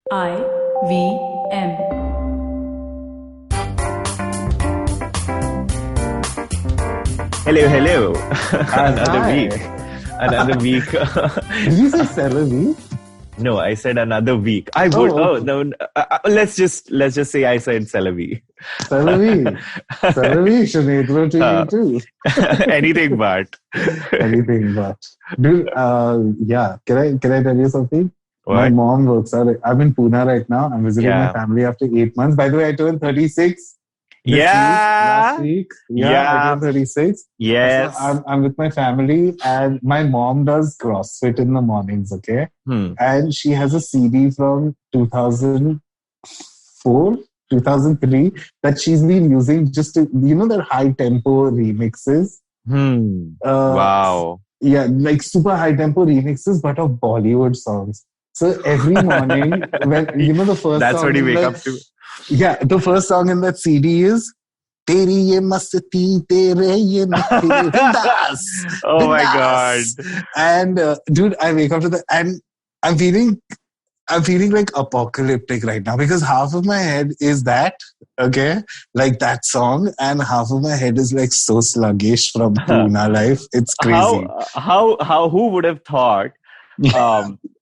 I-V-M. Hello, hello. Another Hi. week. Another week. Did you say celery? No, I said another week. I would. Oh, Oh, okay. no. Let's just say I said celery. Celery. Celery, Sunetro to you too. Anything but. Anything but. Dude, yeah. Can I tell you something? My What? mom works out. I'm in Pune right now. I'm visiting my Yeah. family after 8 months. By the way, I turned 36 this week, last Yeah. week. Yeah, I Yeah. turned 36. So Yes. I'm with my family, and my mom does CrossFit in the mornings, okay? And she has a CD from 2004, 2003 that she's been using just to, that high tempo remixes. Wow. Yeah, like super high tempo remixes, but of Bollywood songs. So every morning, when the first That's song what you in wake the up to. the first song in that CD is "Teri ye masti, tere ye nakhre, bindas, Oh my God. bindas." And dude, I wake up to that, and I'm feeling like apocalyptic right now because half of my head is that, okay, like that song, and half of my head is like so sluggish from Pune life. It's crazy. Who would have thought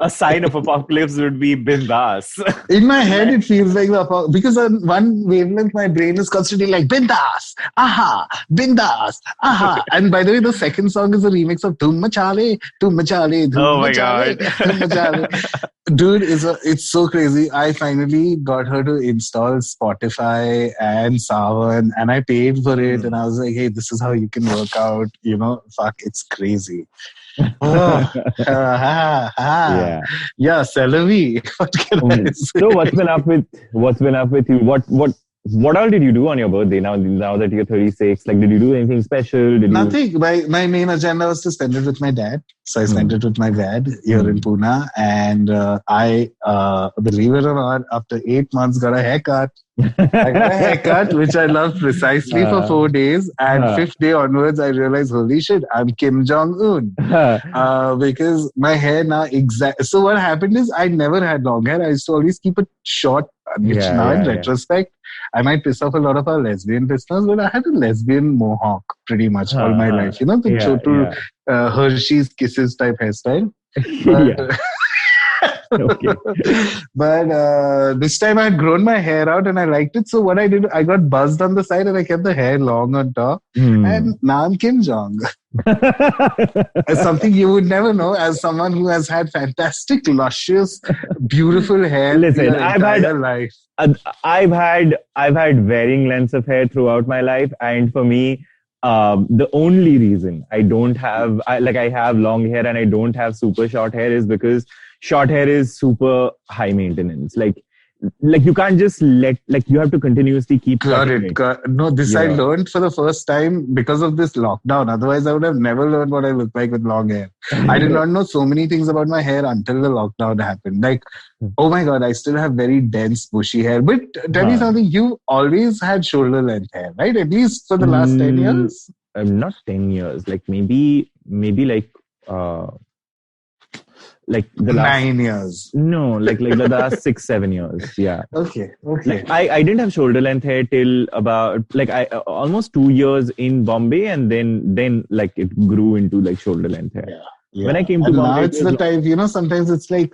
a sign of apocalypse would be bindas? In my head, it feels like because on one wavelength, my brain is constantly like bindas, aha, bindas, aha. And by the way, the second song is a remix of Tum Machale, Tum Machale, Oh Tum my Machale, God. Tum Machale. Dude, it's so crazy. I finally got her to install Spotify and Savan, and I paid for it. And I was like, hey, this is how you can work out. Fuck, it's crazy. Oh, Yeah. yeah, celery. What can I say? So what's been up with you? What all did you do on your birthday now that you're 36? Like, did you do anything special? Did you? Nothing. My main agenda was to spend it with my dad. So I spent it with my dad here in Pune. And I, believe it or not, after 8 months, got a haircut. I got a haircut, which I loved precisely for 4 days. And fifth day onwards, I realized, holy shit, I'm Kim Jong-un. Because my hair now So what happened is I never had long hair. I used to always keep it short, which in retrospect, I might piss off a lot of our lesbian listeners, but I had a lesbian mohawk pretty much all my life. The Chotu Hershey's Kisses type hairstyle. But, Okay. But this time I had grown my hair out and I liked it. So what I did, I got buzzed on the side and I kept the hair long on top. And now I'm Kim Jong. As something you would never know, as someone who has had fantastic, luscious, beautiful hair Listen, their entire life. I've had varying lengths of hair throughout my life, and for me, the only reason I have long hair and I don't have super short hair is because short hair is super high maintenance. Like you can't just you have to continuously keep cutting it. No, this I learned for the first time because of this lockdown. Otherwise, I would have never learned what I look like with long hair. I did not know so many things about my hair until the lockdown happened. Like, oh my God, I still have very dense, bushy hair. But tell me something, you always had shoulder length hair, right? At least for the last 10 years? Not 10 years. Like maybe like the last 9 years. No, like the last 6-7 years. Yeah. Okay. Like I didn't have shoulder length hair till about almost 2 years in Bombay, and then like it grew into like shoulder length hair. Yeah. When I came to and Bombay, now it's the type, sometimes it's like,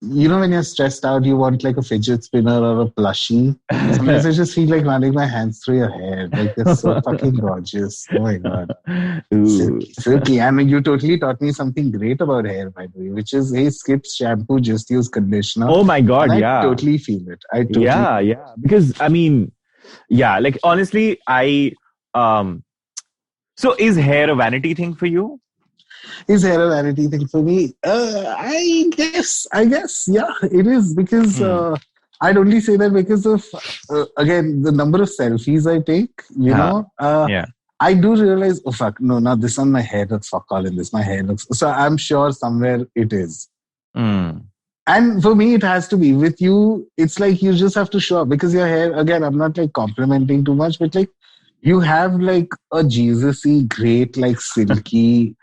when you're stressed out, you want like a fidget spinner or a plushie. Sometimes I just feel like running my hands through your hair. Like, it's so fucking gorgeous. Oh my God. Silky. I mean, you totally taught me something great about hair, by the way, which is, hey, skip shampoo, just use conditioner. Oh my God, and yeah. I totally feel it. Yeah. Because, I mean, yeah, like honestly, so is hair a vanity thing for you? Is hair a vanity thing for me? I guess, yeah, it is because I'd only say that because of, again, the number of selfies I take, I do realize, oh fuck, no, not this on my hair, that's fuck all in this, my hair looks, so I'm sure somewhere it is. And for me, it has to be. With you, it's like you just have to show up because your hair, again, I'm not like complimenting too much, but like You have like a Jesus-y, great, like silky,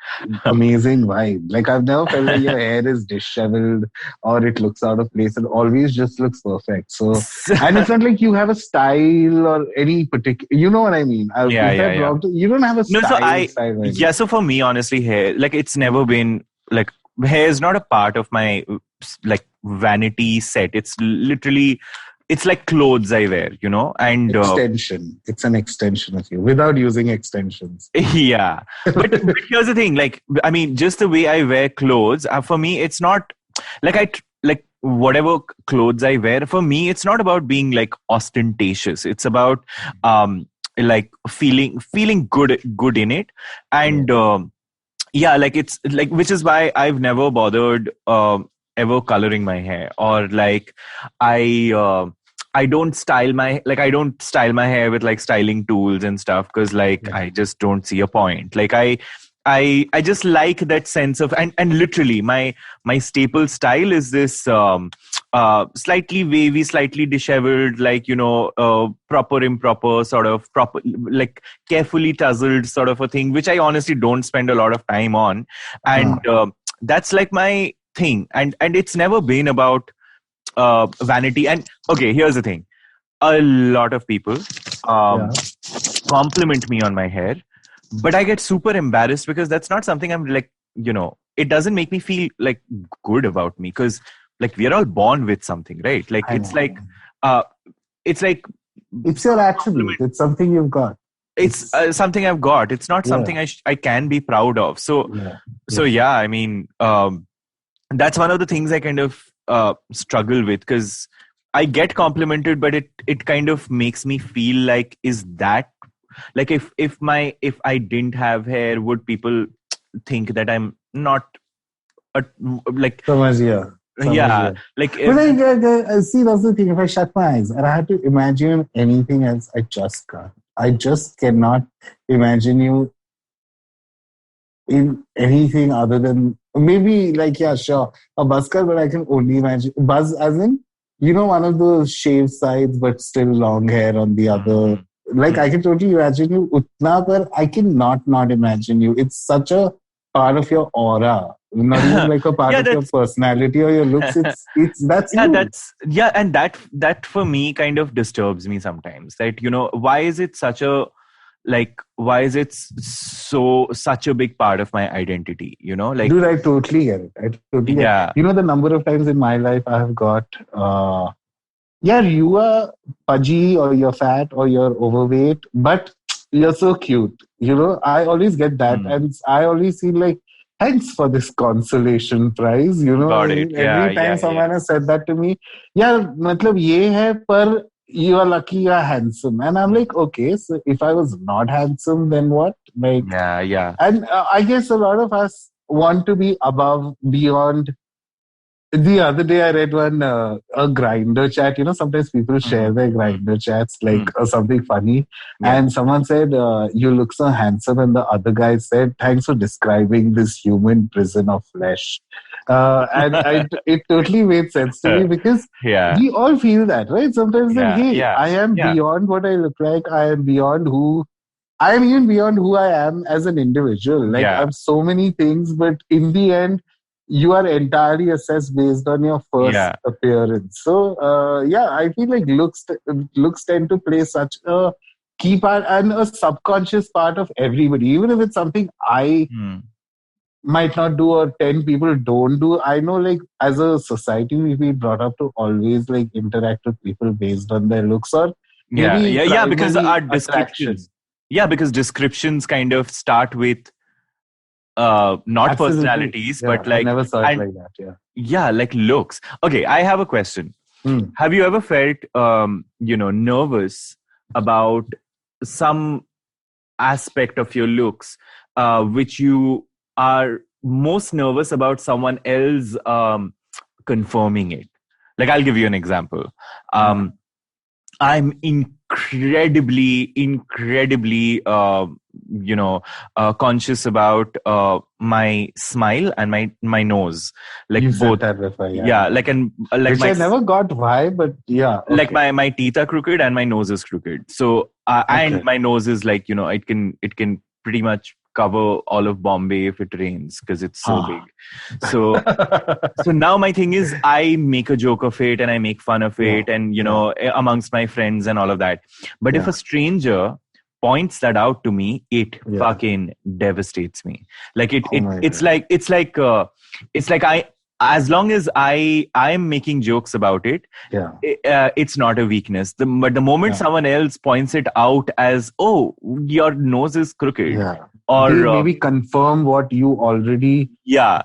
amazing vibe. Like I've never felt like your hair is disheveled or it looks out of place. It always just looks perfect. So, and it's not like you have a style or any particular, you know what I mean? Yeah, Is yeah, that yeah. wrong? You don't have a No, so style or yeah, anything. so for me, honestly, hair, like it's never been like hair is not a part of my like vanity set. It's literally, it's like clothes I wear, and Extension. It's an extension of you without using extensions. yeah. But here's the thing, like, I mean, just the way I wear clothes, for me, it's not like like whatever clothes I wear, for me, it's not about being like ostentatious. It's about, like feeling good in it. And, yeah, like it's like, which is why I've never bothered ever coloring my hair, or like I I don't style my hair with like styling tools and stuff, because like I just don't see a point. Like I just like that sense of, and literally my staple style is this slightly wavy, slightly disheveled, like proper improper sort of proper, like carefully tousled sort of a thing, which I honestly don't spend a lot of time on. And that's like my thing, and it's never been about vanity. And okay, here's the thing, a lot of people um, compliment me on my hair, but I get super embarrassed because that's not something I'm like, it doesn't make me feel like good about me, because like we are all born with something, right? Like I it's know. like uh it's like It's your attribute. It's something you've got. it's something I've got. It's not something I can be proud of. So yeah, I mean, that's one of the things I kind of struggle with, because I get complimented, but it kind of makes me feel like, is that like, if I didn't have hair, would people think that I'm not like Samajhiya. yeah, like But I see, that's the thing. If I shut my eyes and I had to imagine anything else, I just can't. I just cannot imagine you in anything other than maybe like, yeah, sure, a buzzcut, but I can only imagine buzz as in, one of those shaved sides but still long hair on the other. Like I can totally imagine you utna, but I cannot not imagine you. It's such a part of your aura, not even like a part of your personality or your looks. It's that's yeah, you. and that for me kind of disturbs me sometimes. That why is it such a why is it such a big part of my identity? Like, dude, I totally get it. I totally get it. The number of times in my life I have got, yeah, you are pudgy or you're fat or you're overweight, but you're so cute. I always get that, and I always feel like, thanks for this consolation prize. Got it. Every time someone has said that to me, yeah, matlab ye hai, par you are lucky you are handsome. And I'm like, okay, so if I was not handsome, then what? Like, yeah. And I guess a lot of us want to be above, beyond. The other day I read one, a Grinder chat. Sometimes people share their Grinder chats, like something funny. Yeah. And someone said, you look so handsome. And the other guy said, thanks for describing this human prison of flesh. And it totally made sense to me, because we all feel that, right? Sometimes that, hey, I am beyond what I look like. I am beyond I am even beyond who I am as an individual. Like I'm so many things, but in the end, you are entirely assessed based on your first appearance. So, I feel like looks tend to play such a key part and a subconscious part of everybody. Even if it's something I might not do or 10 people don't do, I know, like, as a society, we've been brought up to always like interact with people based on their looks, or because our descriptions, because descriptions kind of start with not Absolutely. Personalities, but like, I never saw it like that. Like looks. Okay, I have a question. Have you ever felt nervous about some aspect of your looks, which you are most nervous about someone else confirming it? Like, I'll give you an example. I'm incredibly conscious about my smile and my nose, like you both. Said that before, like which I never got why, but okay. Like my teeth are crooked and my nose is crooked, so And my nose is like, it can pretty much cover all of Bombay if it rains because it's so big. So now my thing is, I make a joke of it and I make fun of it, and amongst my friends and all of that. But if a stranger points that out to me, it fucking devastates me. Like it's like I, as long as I'm making jokes about it, it's not a weakness. But the moment someone else points it out as, oh, your nose is crooked, or they maybe confirm what you already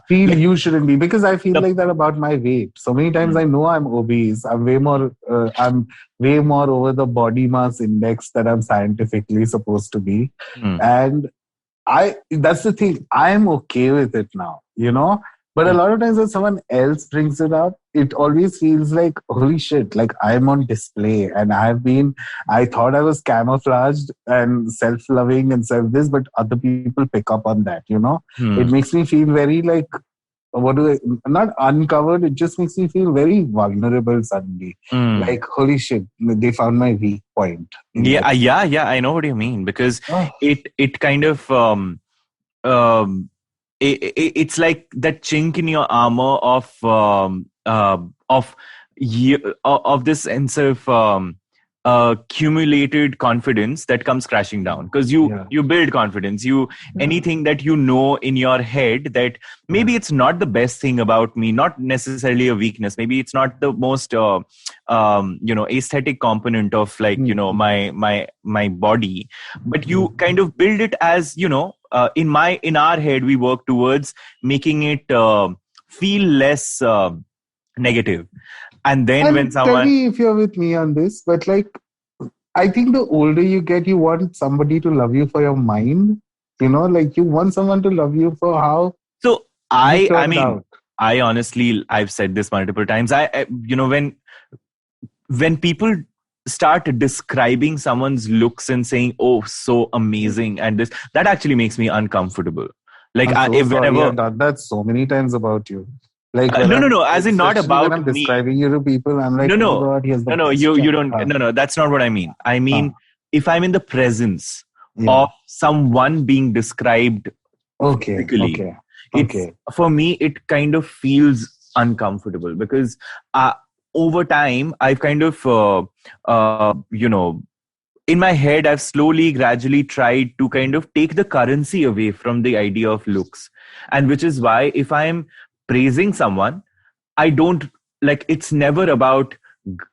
feel you shouldn't be. Because I feel like that about my weight. So many times I know I'm obese. I'm way more over the body mass index that I'm scientifically supposed to be. And that's the thing. I'm okay with it now, But a lot of times when someone else brings it up, it always feels like, holy shit, like I'm on display. And I thought I was camouflaged and self-loving and self-this, but other people pick up on that, It makes me feel very like, not uncovered, it just makes me feel very vulnerable suddenly. Like, holy shit, they found my weak point. Yeah, I know what you mean. Because it kind of... it's like that chink in your armor of this sense of accumulated confidence that comes crashing down, because you build confidence. Anything that in your head that maybe it's not the best thing about me, not necessarily a weakness, maybe it's not the most aesthetic component of like my body, but you kind of build it as in our head we work towards making it feel less negative. And then when someone... Tell me if you're with me on this, but like, I think the older you get, you want somebody to love you for your mind. Like you want someone to love you for how... So I mean, I honestly, I've said this multiple times. When people start describing someone's looks and saying, oh, so amazing, and that actually makes me uncomfortable. Like whenever I've done that so many times about you. Like no, as in not about when I'm me. Describing you to people, I'm like, no, oh God, he has the you don't. No, that's not what I mean. I mean, if I'm in the presence of someone being described physically, for me, it kind of feels uncomfortable, because over time, I've kind of, in my head, I've slowly, gradually tried to kind of take the currency away from the idea of looks. And which is why if I'm praising someone, I don't like, it's never about,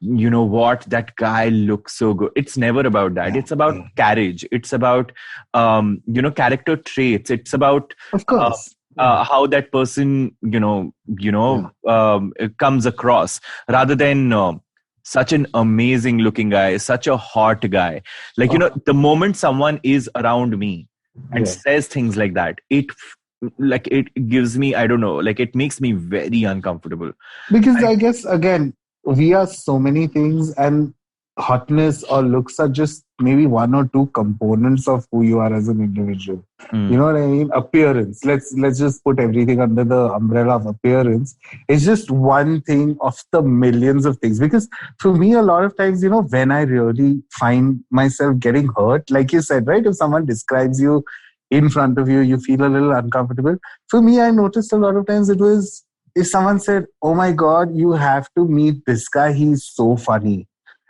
what, that guy looks so good. It's never about that. It's about carriage. It's about, character traits. It's about, of course, how that person, comes across, rather than such an amazing looking guy, such a hot guy. Like, the moment someone is around me and says things like that, it gives me, I don't know, like it makes me very uncomfortable. Because I guess, again, we are so many things, and hotness or looks are just maybe one or two components of who you are as an individual. You know what I mean? Appearance. Let's just put everything under the umbrella of appearance. It's just one thing of the millions of things. Because for me, a lot of times, when I really find myself getting hurt, like you said, right? If someone describes you in front of you, you feel a little uncomfortable. For me, I noticed a lot of times it was if someone said, oh my God, you have to meet this guy. He's so funny.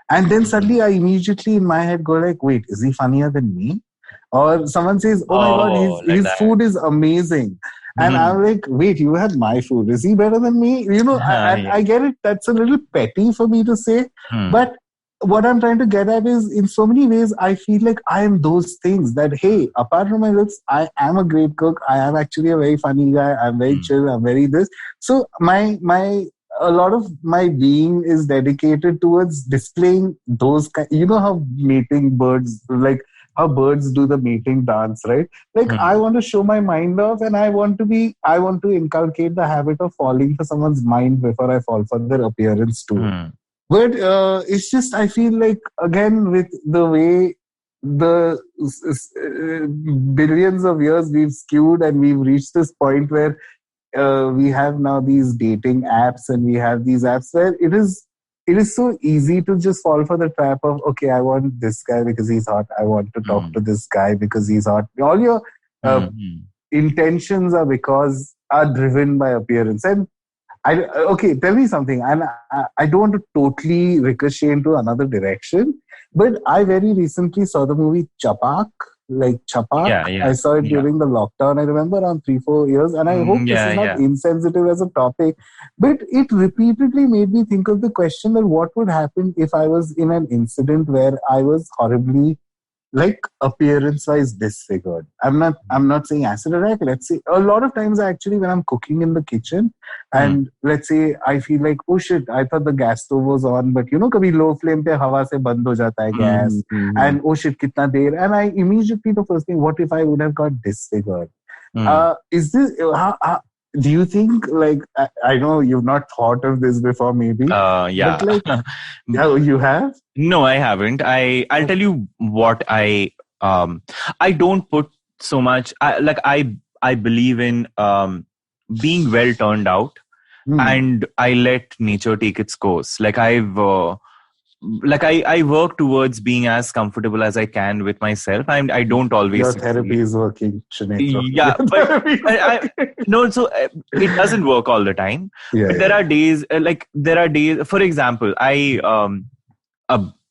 And then suddenly I immediately in my head go like, wait, is he funnier than me? Or someone says, oh my God, his food is amazing. And I'm like, wait, you had my food. Is he better than me? I get it. That's a little petty for me to say. But what I'm trying to get at is, in so many ways, I feel like I am those things that, hey, apart from my looks, I am a great cook. I am actually a very funny guy. I'm very chill. I'm very this. So a lot of my being is dedicated towards displaying those how mating birds, like how birds do the mating dance, right? Like I want to show my mind off, and I want to inculcate the habit of falling for someone's mind before I fall for their appearance too. But it's just, I feel like, again, with the way the billions of years we've skewed, and we've reached this point where we have now these dating apps, and we have these apps where it is it is so easy to just fall for the trap of, okay, I want this guy because he's hot. I want to talk to this guy because he's hot. All your intentions are driven by appearance. And okay, tell me something. And I don't want to totally ricochet into another direction, but I very recently saw the movie Chapak. Like Chapak. I saw it during the lockdown. I remember around 3-4 years. And I hope this is not insensitive as a topic, but it repeatedly made me think of the question that what would happen if I was in an incident where I was horribly, like, appearance-wise disfigured. I'm not saying acid attack. Let's say a lot of times actually when I'm cooking in the kitchen and let's say I feel like, oh shit, I thought the gas stove was on, but kabhi low flame pe hawa se band ho jata hai gas, and oh shit, kitna der, and I immediately the first thing, what if I would have got disfigured? Is this do you think, like, I know you've not thought of this before, maybe? Yeah. But like, you have? No, I haven't. I'll tell you what I don't put so much. I believe in being well turned out, and I let nature take its course. Like I work towards being as comfortable as I can with myself. I don't always. Your therapy is working, Sunetro. Yeah, but no. So it doesn't work all the time. But there are days, for example, I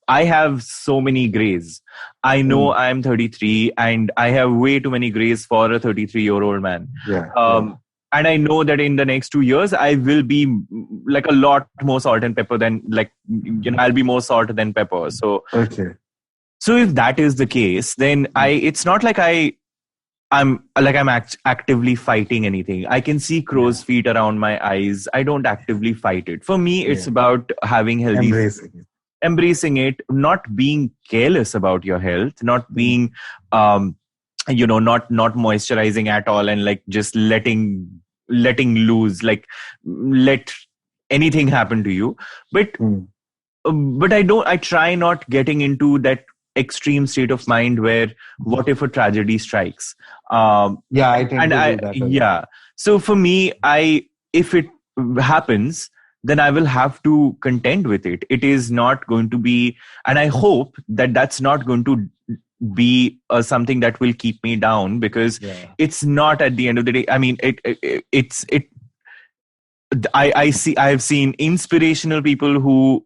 have so many grays. I know I'm 33 and I have way too many grays for a 33-year-old man. And I know that in the next 2 years, I will be like a lot more salt and pepper than I'll be more salt than pepper. So, So if that is the case, then it's not like I'm actively fighting anything. I can see crow's feet around my eyes. I don't actively fight it. For me, it's about having healthy, embracing it, not being careless about your health, not being, not moisturizing at all, and like just letting loose, like let anything happen to you. But I try not getting into that extreme state of mind where what if a tragedy strikes? I tend to do that. So for me, if it happens, then I will have to contend with it. It is not going to be, and I hope that that's not going to be something that will keep me down, because it's not, at the end of the day. I mean, I've seen inspirational people who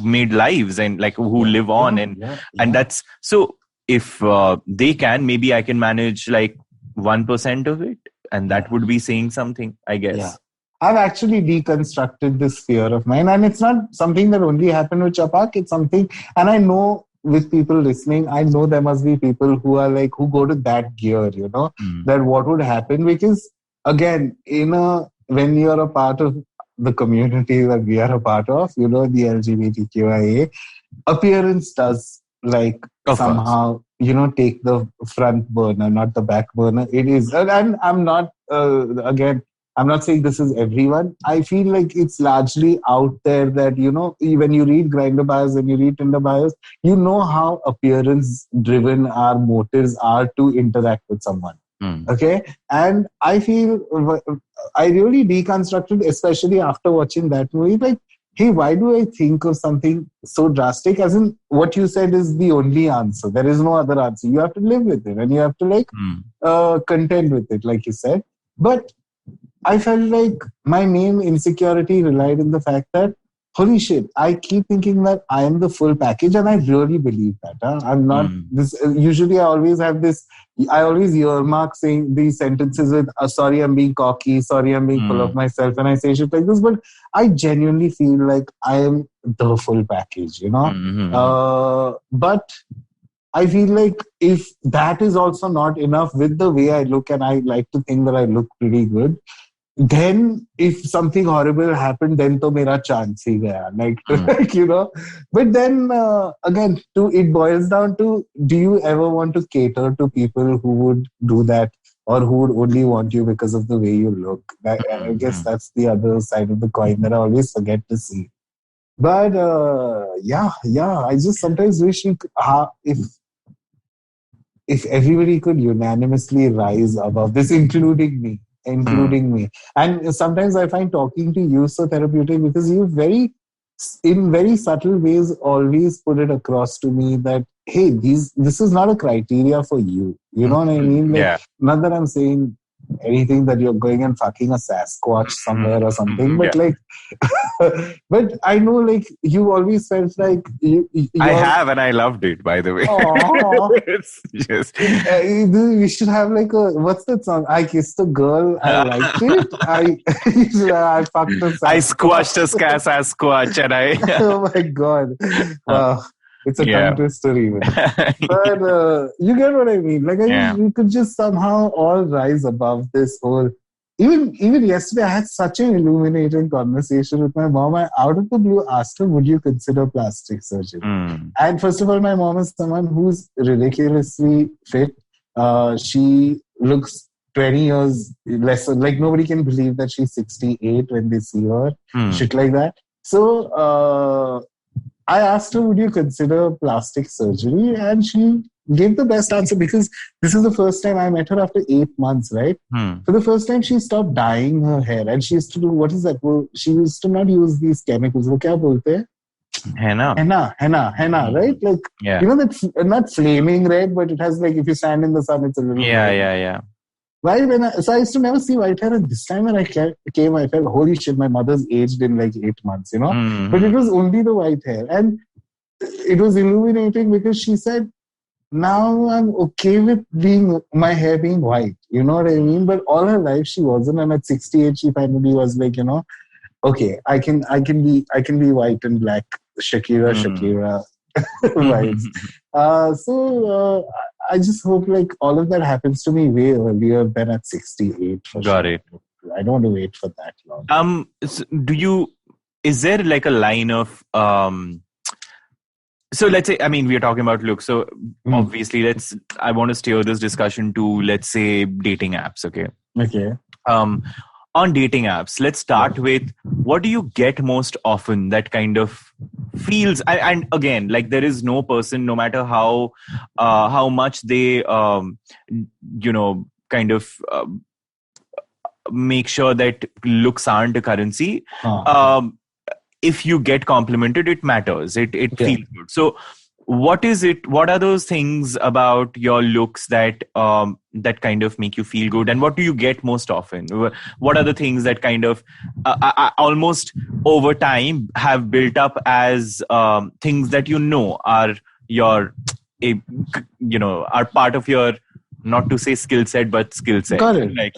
made lives and like who live on, and that's so. If they can, maybe I can manage like 1% of it, and that would be saying something, I guess. I've actually deconstructed this fear of mine, and it's not something that only happened with Chapak. It's something, and I know with people listening, I know there must be people who are like, who go to that gear, that what would happen, because again, when you're a part of the community that we are a part of, the LGBTQIA, appearance does somehow, take the front burner, not the back burner. It is, and I'm not, again, I'm not saying this is everyone. I feel like it's largely out there that, when you read Grindr bios and you read Tinder bios, you know how appearance driven our motives are to interact with someone. Okay. And I feel I really deconstructed, especially after watching that movie, like, hey, why do I think of something so drastic? As in, what you said is the only answer. There is no other answer. You have to live with it, and you have to contend with it, like you said. But I felt like my main insecurity relied in the fact that, holy shit, I keep thinking that I am the full package, and I really believe that. I'm not this. Usually I always earmark saying these sentences with, sorry, I'm being cocky, sorry, I'm being full of myself, and I say shit like this, but I genuinely feel like I am the full package, but I feel like if that is also not enough with the way I look, and I like to think that I look pretty good, then if something horrible happened, then to mera chance hi gaya. But then again, it boils down to, do you ever want to cater to people who would do that, or who would only want you because of the way you look? I guess that's the other side of the coin that I always forget to see. But I just sometimes wish if everybody could unanimously rise above this, including me. And sometimes I find talking to you so therapeutic, because you're very in very subtle ways, always put it across to me that, hey, this is not a criteria for you. You know what I mean? Like, Yeah. not that I'm saying anything that you're going and fucking a Sasquatch somewhere or something, but Yeah. like, but I know, like, you always felt like I you're. have, and I loved it, by the way. Aww. It's just, We should have like a, what's that song? I kissed a girl, I liked it. I fucked a I Sasquatch. squashed a Sasquatch, and I. Oh my god! Wow, it's a tongue Yeah. twister even. But you get what I mean. Like, I Yeah. wish we could just somehow all rise above this whole. Even yesterday, I had such an illuminating conversation with my mom. I out of the blue asked her, "Would you consider plastic surgery?" And first of all, my mom is someone who's ridiculously fit. She looks 20 years lesser. Like, nobody can believe that she's 68 when they see her. Shit like that. So I asked her, would you consider plastic surgery? And she gave the best answer, because this is the first time I met her after 8 months, right? For the first time, she stopped dyeing her hair. And she used to do, what is that? Well, she used to not use these chemicals. Wo kya bolte hain? Henna, right? Like, Yeah. you know, that's not flaming red, but it has, like, if you stand in the sun, it's a little red. Yeah. Right? So I used to never see white hair. And this time when I came, I felt, holy shit, my mother's aged in like 8 months, you know? But it was only the white hair. And it was illuminating because she said, now I'm okay with my hair being white. You know what I mean? But all her life she wasn't. And at 68, she finally was like, you know, okay, I can be white and black. Shakira vibes. So I just hope like all of that happens to me way earlier than at 68. Got it. I don't want to wait for that long. So is there like a line of so let's say, I mean, we are talking about looks. So obviously I want to steer this discussion to, let's say, dating apps. Okay. On dating apps, let's start with, what do you get most often that kind of feels, and again, like, there is no person, no matter how much they kind of make sure that looks aren't a currency, if you get complimented, it matters, it feels good. So what are those things about your looks that that kind of make you feel good, and what do you get most often? What are the things that kind of almost over time have built up as things that are are part of your, not to say skill set, but skill set? Got it. Like,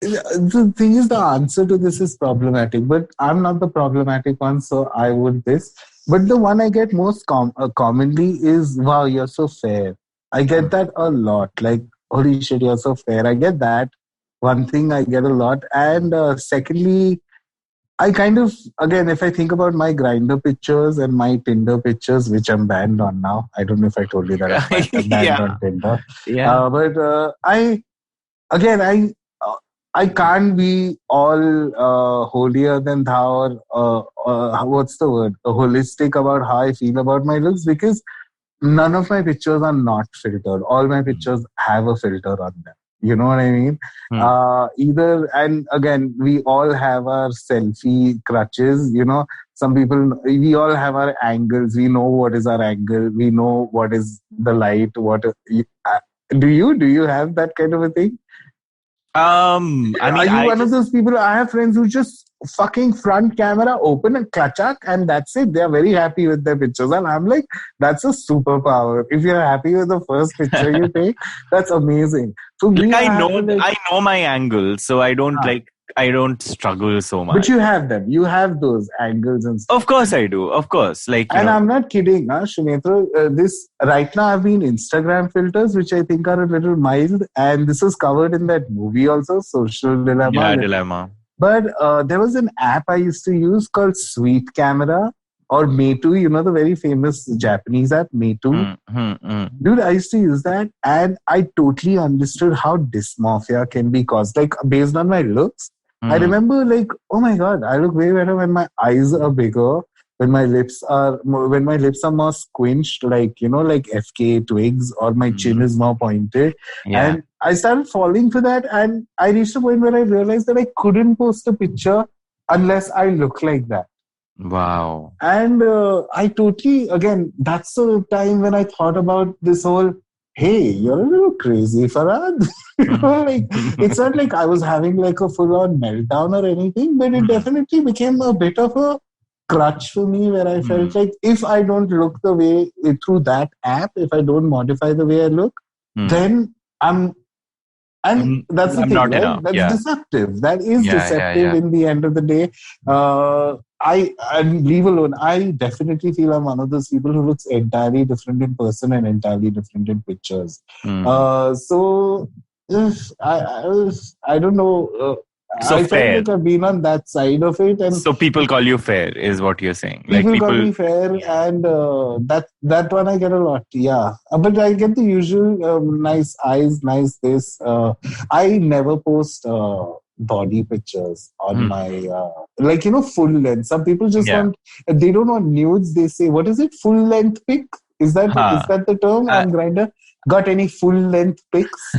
the thing is, the answer to this is problematic, but I'm not the problematic one, so I would this. But the one I get most commonly is, wow, you're so fair. I get that a lot. Like, holy shit, you're so fair. I get that. One thing I get a lot. And secondly, I kind of, again, if I think about my Grindr pictures and my Tinder pictures, which I'm banned on now. I don't know if I told you that I'm banned on Tinder. Yeah. But I can't be all holier than thou, or what's the word? Holistic about how I feel about my looks, because none of my pictures are not filtered. All my pictures have a filter on them. You know what I mean? And again, we all have our selfie crutches. You know, some people, we all have our angles. We know what is our angle. We know what is the light. Do you have that kind of a thing? I mean, are you one of those people? I have friends who just fucking front camera open and klachak, and that's it. They are very happy with their pictures, and I'm like, that's a superpower. If you're happy with the first picture you take, that's amazing. So I know my angle, so I don't I don't struggle so much. But you have them. You have those angles and stuff. Of course I do. Of course. And I'm not kidding, Sunetro. This right now I've been Instagram filters, which I think are a little mild. And this was covered in that movie also, Social Dilemma. Yeah, Dilemma. But there was an app I used to use called Sweet Camera, or Meitu, you know, the very famous Japanese app, Meitu. Dude, I used to use that, and I totally understood how dysmorphia can be caused. Like, based on my looks, I remember, like, oh my God, I look way better when my eyes are bigger, when my lips are more squinched, like, you know, like FK twigs, or my chin is more pointed. Yeah. And I started falling for that, and I reached a point where I realized that I couldn't post a picture unless I look like that. Wow. And I totally, again, that's the time when I thought about this whole, hey, you're a little crazy, Farhad. Like, it's not like I was having like a full on meltdown or anything, but it definitely became a bit of a crutch for me where I felt like if I don't look the way through that app, if I don't modify the way I look, then I'm, and that's the I'm thing, not right? enough. That's Yeah. deceptive. That is Yeah. deceptive in the end of the day. And leave alone, I definitely feel I'm one of those people who looks entirely different in person and entirely different in pictures. So I don't know. So I felt fair. like I've been on that side of it, and So people call you fair, is what you're saying. Like people call people. me fair, and that one I get a lot. Yeah, but I get the usual nice eyes, nice this. I never post body pictures on my like full length. Some people just Yeah. want, they don't want nudes. They say, what is it? Full length pic? Is that the term on Grindr? Got any full length pics?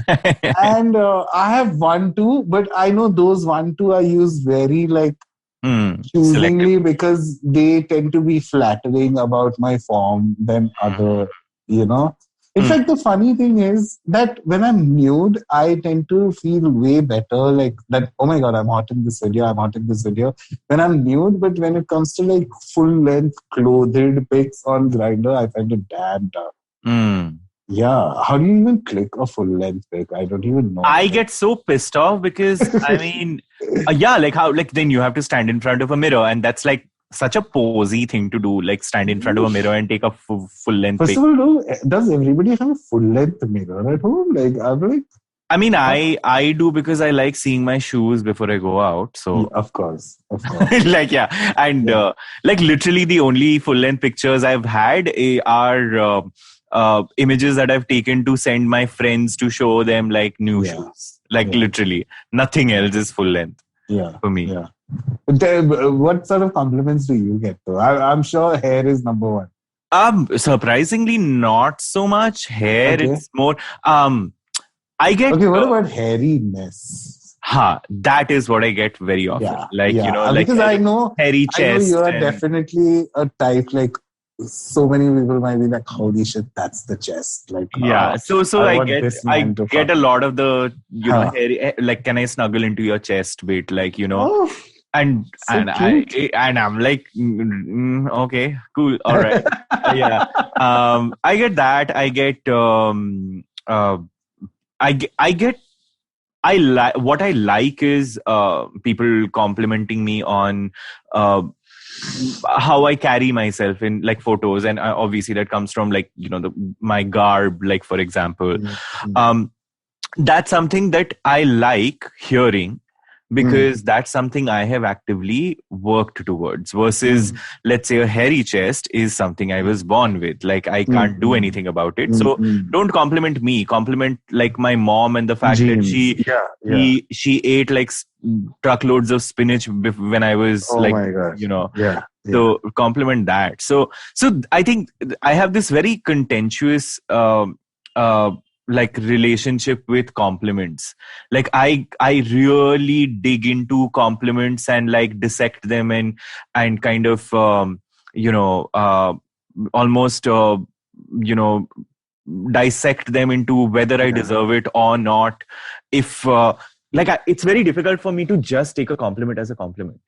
And I have one two, but I know those one two I use very like choosingly because they tend to be flattering about my form than other, In fact, the funny thing is that when I'm nude, I tend to feel way better. Like that, oh my God, I'm hot in this video. I'm hot in this video. When I'm nude, but when it comes to like full length clothed pics on Grindr, I find it damn tough. Yeah. How do you even click a full length pic? I don't even know. I get so pissed off because I mean, like then you have to stand in front of a mirror, and that's like such a posy thing to do, like stand in front of a mirror and take a full length pic. First of all, does everybody have a full length mirror at home? Like, I'm like, I mean, I do because I like seeing my shoes before I go out. So yeah, of course. like and like literally the only full length pictures I've had are images that I've taken to send my friends to show them like new shoes. Like literally nothing else is full length. For me. Yeah. What sort of compliments do you get though? I'm sure hair is number one. Surprisingly not so much hair. Okay. It's more I get. Okay, what about hairiness? That is what I get very often. Like because I know hairy chest. I know you are definitely a type like so many people might be like, holy shit, that's the chest. Like so I get a lot of the hairy, like, can I snuggle into your chest bit, like and I'm like, okay, cool, all right. I get that. I get what I like is people complimenting me on how I carry myself in like photos, and obviously that comes from like my garb, like for example. That's something that I like hearing, because that's something I have actively worked towards, versus let's say a hairy chest is something I was born with. Like I can't do anything about it. So don't compliment me, compliment like my mom and the fact that she ate like truckloads of spinach when I was so compliment that. So I think I have this very contentious like relationship with compliments. Like I really dig into compliments and like dissect them and kind of almost dissect them into whether I deserve it or not. If it's very difficult for me to just take a compliment as a compliment.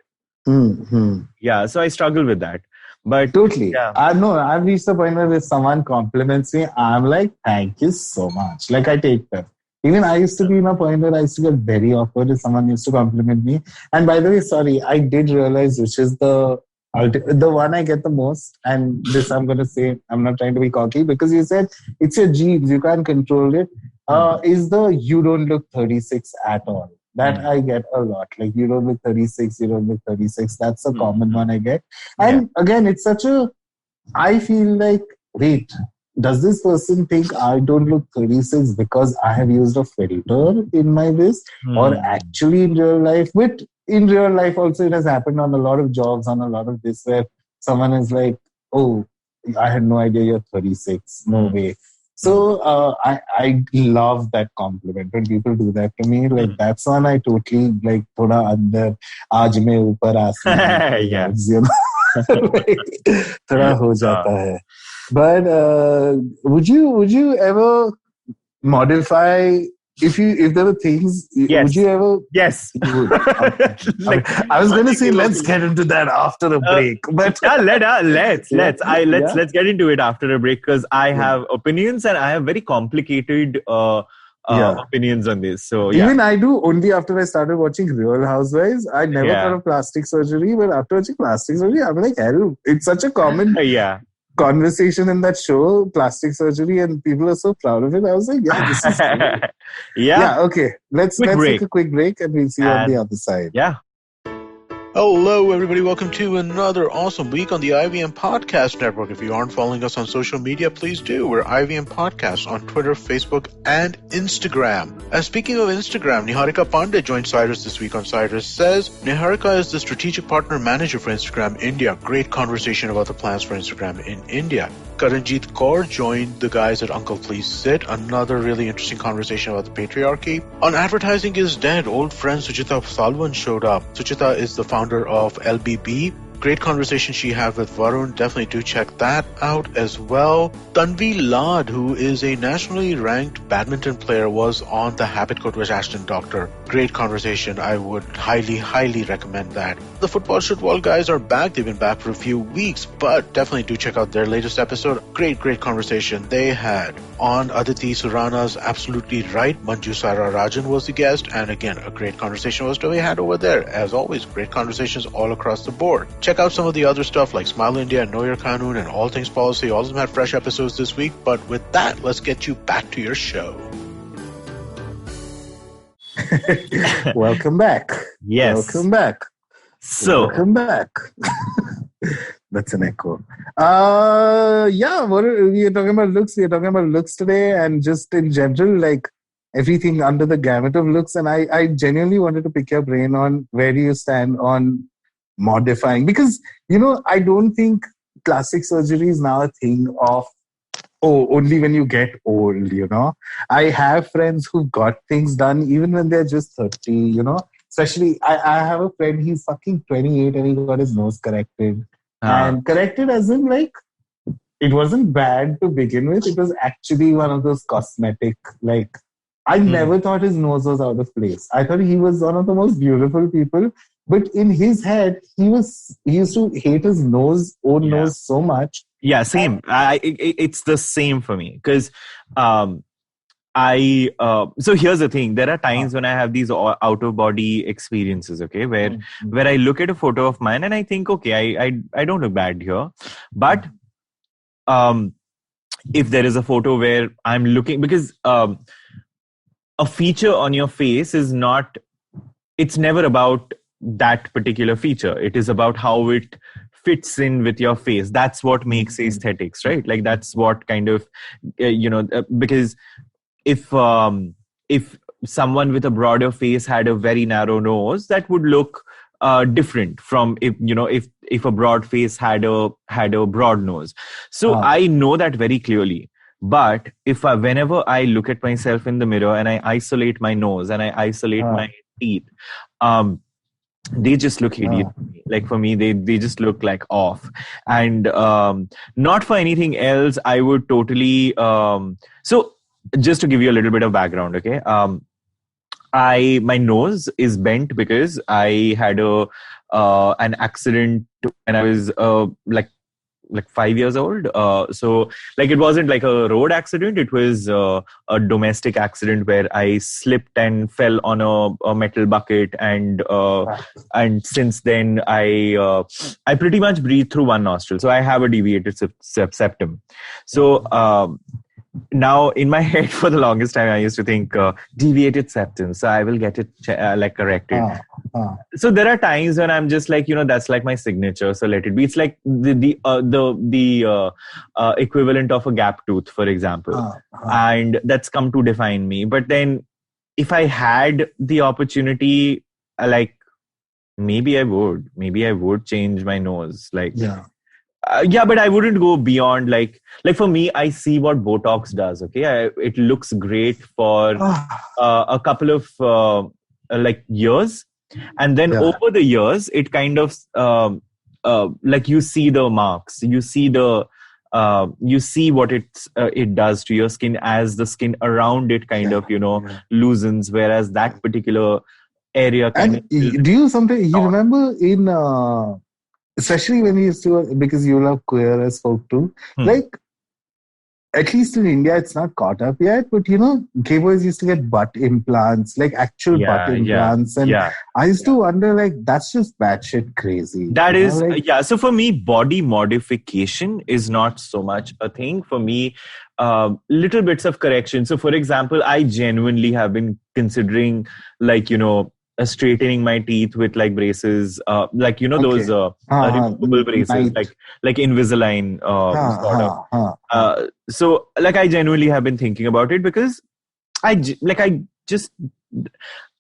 So I struggle with that. But totally. I've reached the point where if someone compliments me, I'm like, thank you so much. Like I take them. Even I used to be in a point where I used to get very awkward if someone used to compliment me. And by the way, sorry, I did realize which is the one I get the most. And this I'm going to say, I'm not trying to be cocky, because you said it's your genes, you can't control it. Is the you don't look 36 at all. That I get a lot. Like, you don't look 36, you don't look 36. That's a common one I get. And again, it's such I feel like, wait, does this person think I don't look 36 because I have used a filter in my this? Or actually in real life? But in real life also, it has happened on a lot of jobs, on a lot of this, where someone is like, oh, I had no idea you're 36. No way. So I love that compliment when people do that to me. Like that's one I totally like. Thoda andar, aaj mein upar aasman. थोड़ा हो जाता है. But would you ever modify if there were things? Yes. Would you ever? Yes. You would. Okay. Like, I was going to say let's get into that after the break, but yeah, let's Yeah. get into it after a break because I have opinions and I have very complicated opinions on this. So yeah. Even I do only after I started watching Real Housewives. I never thought of plastic surgery, but after watching plastic surgery, I'm like, hell, it's such a common conversation in that show, plastic surgery, and people are so proud of it. I was like, yeah, this is cool. Yeah, okay. Let's take a quick break and we'll see you on the other side. Yeah. Hello, everybody. Welcome to another awesome week on the IVM Podcast Network. If you aren't following us on social media, please do. We're IVM Podcasts on Twitter, Facebook, and Instagram. And speaking of Instagram, Niharika Pandey joined Cyrus this week on Cyrus Says. Niharika is the strategic partner manager for Instagram India. Great conversation about the plans for Instagram in India. Karanjit Kaur joined the guys at Uncle Please Sit. Another really interesting conversation about the patriarchy. On Advertising is Dead, old friend Suchita Salwan showed up. Suchita is the founder of LBB. Great conversation she had with Varun. Definitely do check that out as well. Tanvi Lad, who is a nationally ranked badminton player, was on the Habit Code with Ashton Doctor. Great conversation. I would highly recommend that. The Football Football guys are back. They've been back for a few weeks, but definitely do check out their latest episode. Great conversation they had. On Aditi Surana's Absolutely Right, Manju Sara Rajan was the guest, and again, a great conversation was to be had over there. As always, great conversations all across the board. Check out some of the other stuff like Smile India and Know Your Kanun and All Things Policy. All of them had fresh episodes this week, but with that, let's get you back to your show. Welcome back. Yes. Welcome back. Welcome back. That's an echo. We are talking about looks. We are talking about looks today, and just in general, like everything under the gamut of looks. And I genuinely wanted to pick your brain on where do you stand on modifying, because I don't think plastic surgery is now a thing of only when you get old. I have friends who've got things done even when they're just 30. Especially I have a friend, he's fucking 28 and he got his nose corrected. And corrected as in like, it wasn't bad to begin with. It was actually one of those cosmetic, like, I never thought his nose was out of place. I thought he was one of the most beautiful people. But in his head, he used to hate his nose so much. Yeah, same. It's the same for me. Because so here's the thing. There are times when I have these out-of-body experiences, okay, where I look at a photo of mine and I think, okay, I don't look bad here. But if there is a photo where I'm looking, because a feature on your face is not, it's never about that particular feature. It is about how it fits in with your face. That's what makes aesthetics, right? Like that's what kind of, because if someone with a broader face had a very narrow nose, that would look different from if a broad face had a broad nose. So I know that very clearly. But whenever I look at myself in the mirror and I isolate my nose and I isolate my teeth, they just look hideous. Like for me, they just look like off. And not for anything else, I would totally... So just to give you a little bit of background, okay? My nose is bent because I had an accident when I was like 5 years old. So like it wasn't like a road accident. It was a domestic accident where I slipped and fell on a metal bucket. And since then I pretty much breathe through one nostril. So I have a deviated septum. So now in my head for the longest time, I used to think deviated septum. So I will get it corrected. So there are times when I'm just like, that's like my signature. So let it be. It's like the equivalent of a gap tooth, for example. And that's come to define me. But then if I had the opportunity, maybe I would change my nose. But I wouldn't go beyond like for me, I see what Botox does. Okay. It looks great for a couple of years. And then over the years, it kind of like you see the marks, you see what it does to your skin as the skin around it kind of loosens, whereas that particular area kind And do you remember in especially when we used to, because you love queer as folk too, like at least in India it's not caught up yet, but gay boys used to get butt implants, like actual butt implants, and I used to wonder, like, that's just batshit crazy. That is so for me, body modification is not so much a thing for me. Little bits of correction. So for example, I genuinely have been considering, like, straightening my teeth with like braces, like those removable braces, like Invisalign sort of. So like I genuinely have been thinking about it, because I just,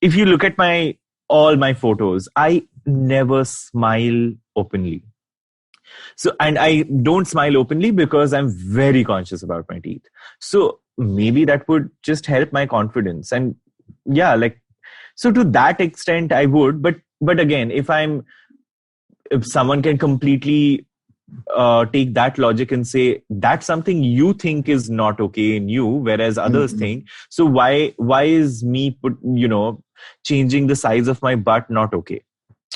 if you look at all my photos, I never smile openly. So, and I don't smile openly because I'm very conscious about my teeth. So maybe that would just help my confidence. And so to that extent, I would. But again, if someone can completely take that logic and say that's something you think is not okay in you, whereas others think. So why is me changing the size of my butt not okay?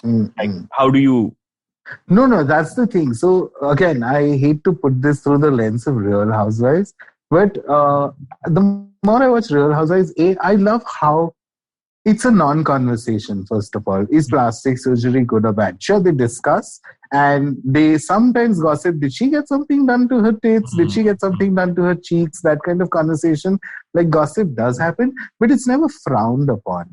Like, how do you? No, that's the thing. So again, I hate to put this through the lens of Real Housewives, but the more I watch Real Housewives, I love how it's a non-conversation, first of all. Is plastic surgery good or bad? Sure, they discuss, and they sometimes gossip. Did she get something done to her tits? Did she get something done to her cheeks? That kind of conversation, like gossip, does happen, but it's never frowned upon.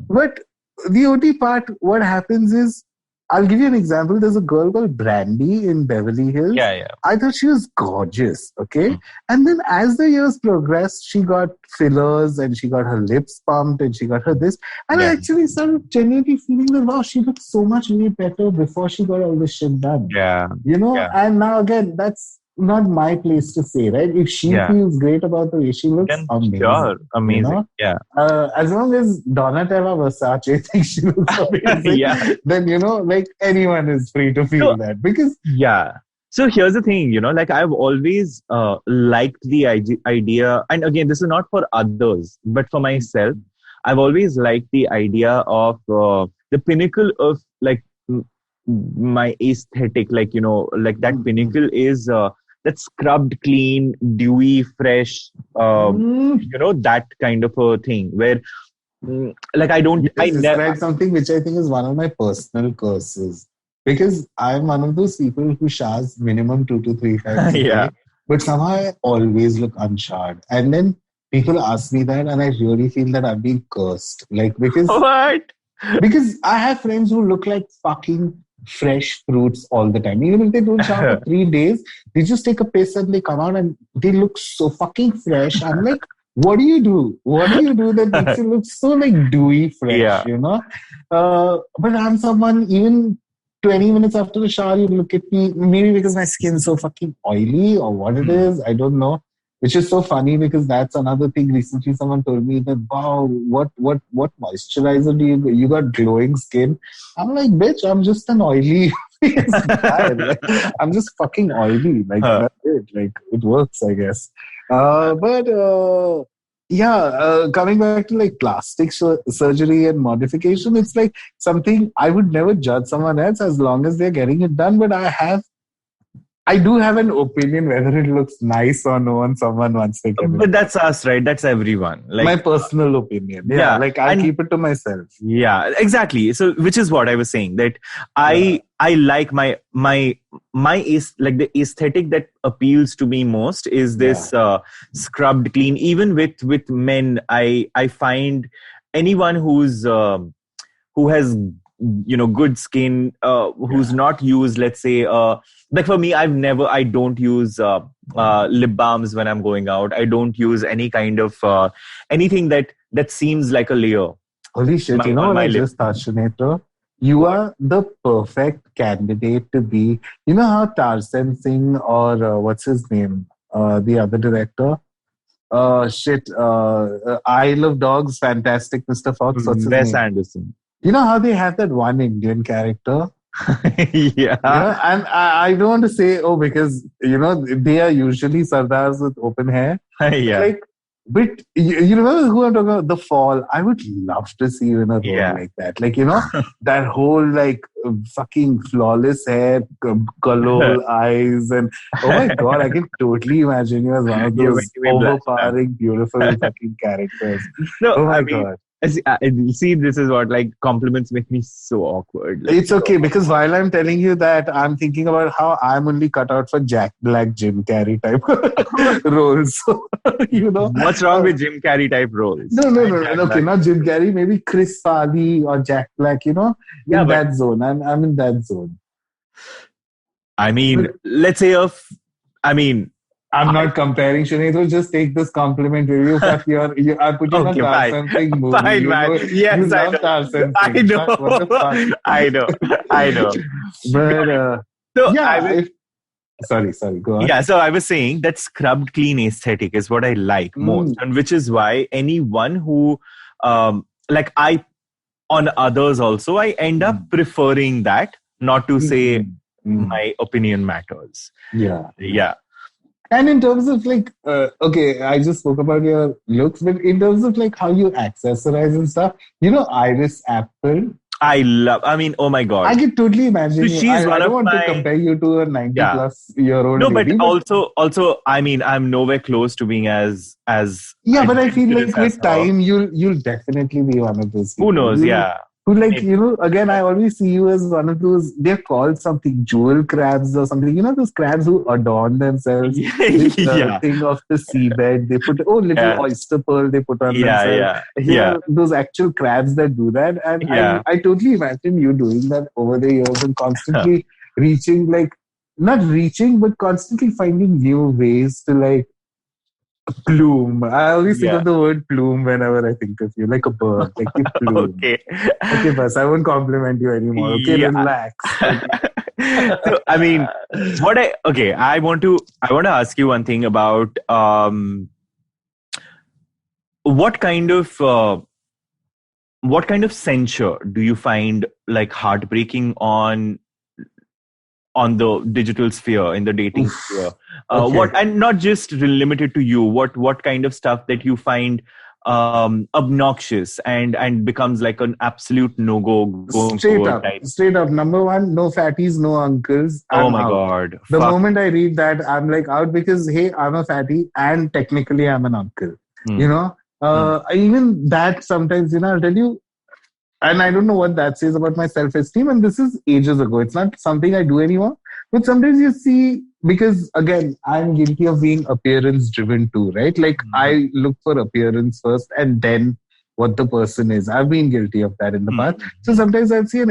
But the OT part, what happens is, I'll give you an example. There's a girl called Brandy in Beverly Hills. I thought she was gorgeous, okay? And then as the years progressed, she got fillers and she got her lips pumped and she got her this. And I actually started genuinely feeling that, wow, she looked so much way better before she got all this shit done. And now again, that's not my place to say, right? If she feels great about the way she looks, amazing. Sure, amazing. As long as Donatella Versace thinks she looks amazing, then like anyone is free to feel that. Because so here's the thing, like I've always liked the idea, and again, this is not for others, but for myself, I've always liked the idea of the pinnacle of like my aesthetic, like like that pinnacle is that scrubbed clean, dewy, fresh, that kind of a thing where like I describe something which I think is one of my personal curses, because I'm one of those people who showers minimum 2 to 3 times a day, but somehow I always look unshowered, and then people ask me that, and I really feel that I'm being cursed, like, because because I have friends who look like fucking fresh fruits all the time. Even if they don't shower for 3 days, they just take a piss and they come out and they look so fucking fresh. I'm like, what do you do? What do you do that makes you look so like dewy fresh, But I'm someone, even 20 minutes after the shower, you look at me, maybe because my skin's so fucking oily or what it is, I don't know. Which is so funny, because that's another thing. Recently, someone told me that, wow, what moisturizer do you got glowing skin? I'm like, bitch, I'm just an oily guy. Like, I'm just fucking oily. Like, that's it. Like, it works, I guess. Coming back to like plastic surgery and modification, it's like something I would never judge someone else as long as they're getting it done. But I do have an opinion whether it looks nice or no on someone once they get it. But that's us, right? That's everyone. Like, my personal opinion. Yeah. Like I'll keep it to myself. Yeah, exactly. So, which is what I was saying, that I like my like the aesthetic that appeals to me most is this scrubbed clean. Even with men, I find anyone who has good skin, who's not used, let's say, like for me, I don't use lip balms when I'm going out. I don't use any kind of anything that seems like a layer. Holy shit, I just thought, Sunetro? You are the perfect candidate to be, how Tarzan Singh or what's his name? The other director? Isle of Dogs, fantastic Mr. Fox. What's his Wes name? Anderson. You know how they have that one Indian character? Yeah. And I don't want to say, because, they are usually sardars with open hair. Yeah. But you remember who I'm talking about? The Fall. I would love to see you in a role like that. That whole fucking flawless hair, color eyes, and oh my God, I can totally imagine you as one of those overpowering, beautiful fucking characters. No, oh my God. See, this is what compliments make me so awkward. It's okay, because while I'm telling you that, I'm thinking about how I'm only cut out for Jack Black, Jim Carrey type roles. What's wrong with Jim Carrey type roles? No. Okay, not Jim Carrey. Maybe Chris Farley or Jack Black. In that zone. I'm in that zone. I mean, let's say I'm not comparing, Sunetro. Just take this compliment with you. I'm putting a Tarzan Singh movie. Fine, yes, I know. Tarzan I Singh. know. What the fuck? I know. But so yeah. Sorry, go on. Yeah, so I was saying that scrubbed clean aesthetic is what I like most, and which is why anyone who, on others also, I end up preferring that, not to say my opinion matters. Yeah. And in terms of I just spoke about your looks, but in terms of how you accessorize and stuff, Iris Apfel. Oh my God. I can totally imagine you. I don't want to compare you to a 90-plus-year-old lady. But also, I'm nowhere close to being as yeah, but I feel like with time, you'll definitely be one of those people. Who knows, Who again, I always see you as one of those, they're called something, jewel crabs or something. Those crabs who adorn themselves with the thing of the seabed. They put, little oyster pearl they put on themselves. Those actual crabs that do that. And I totally imagine you doing that over the years and constantly reaching, not reaching, but constantly finding new ways to plume. I always think of the word plume whenever I think of you, like a bird, like you plume. Okay, boss, I won't compliment you anymore. Okay, relax. So, I want to ask you one thing about what kind of censure do you find heartbreaking on the digital sphere, in the dating sphere? And not just limited to you, what kind of stuff that you find obnoxious and becomes an absolute no-go straight up. Number one, no fatties, no uncles. Oh my God. The moment I read that, I'm out, because hey, I'm a fatty and technically I'm an uncle. Even that sometimes, I'll tell you, and I don't know what that says about my self-esteem. And this is ages ago. It's not something I do anymore. But sometimes you see, because again, I'm guilty of being appearance-driven too, right? I look for appearance first and then what the person is. I've been guilty of that in the past. So sometimes I'll see an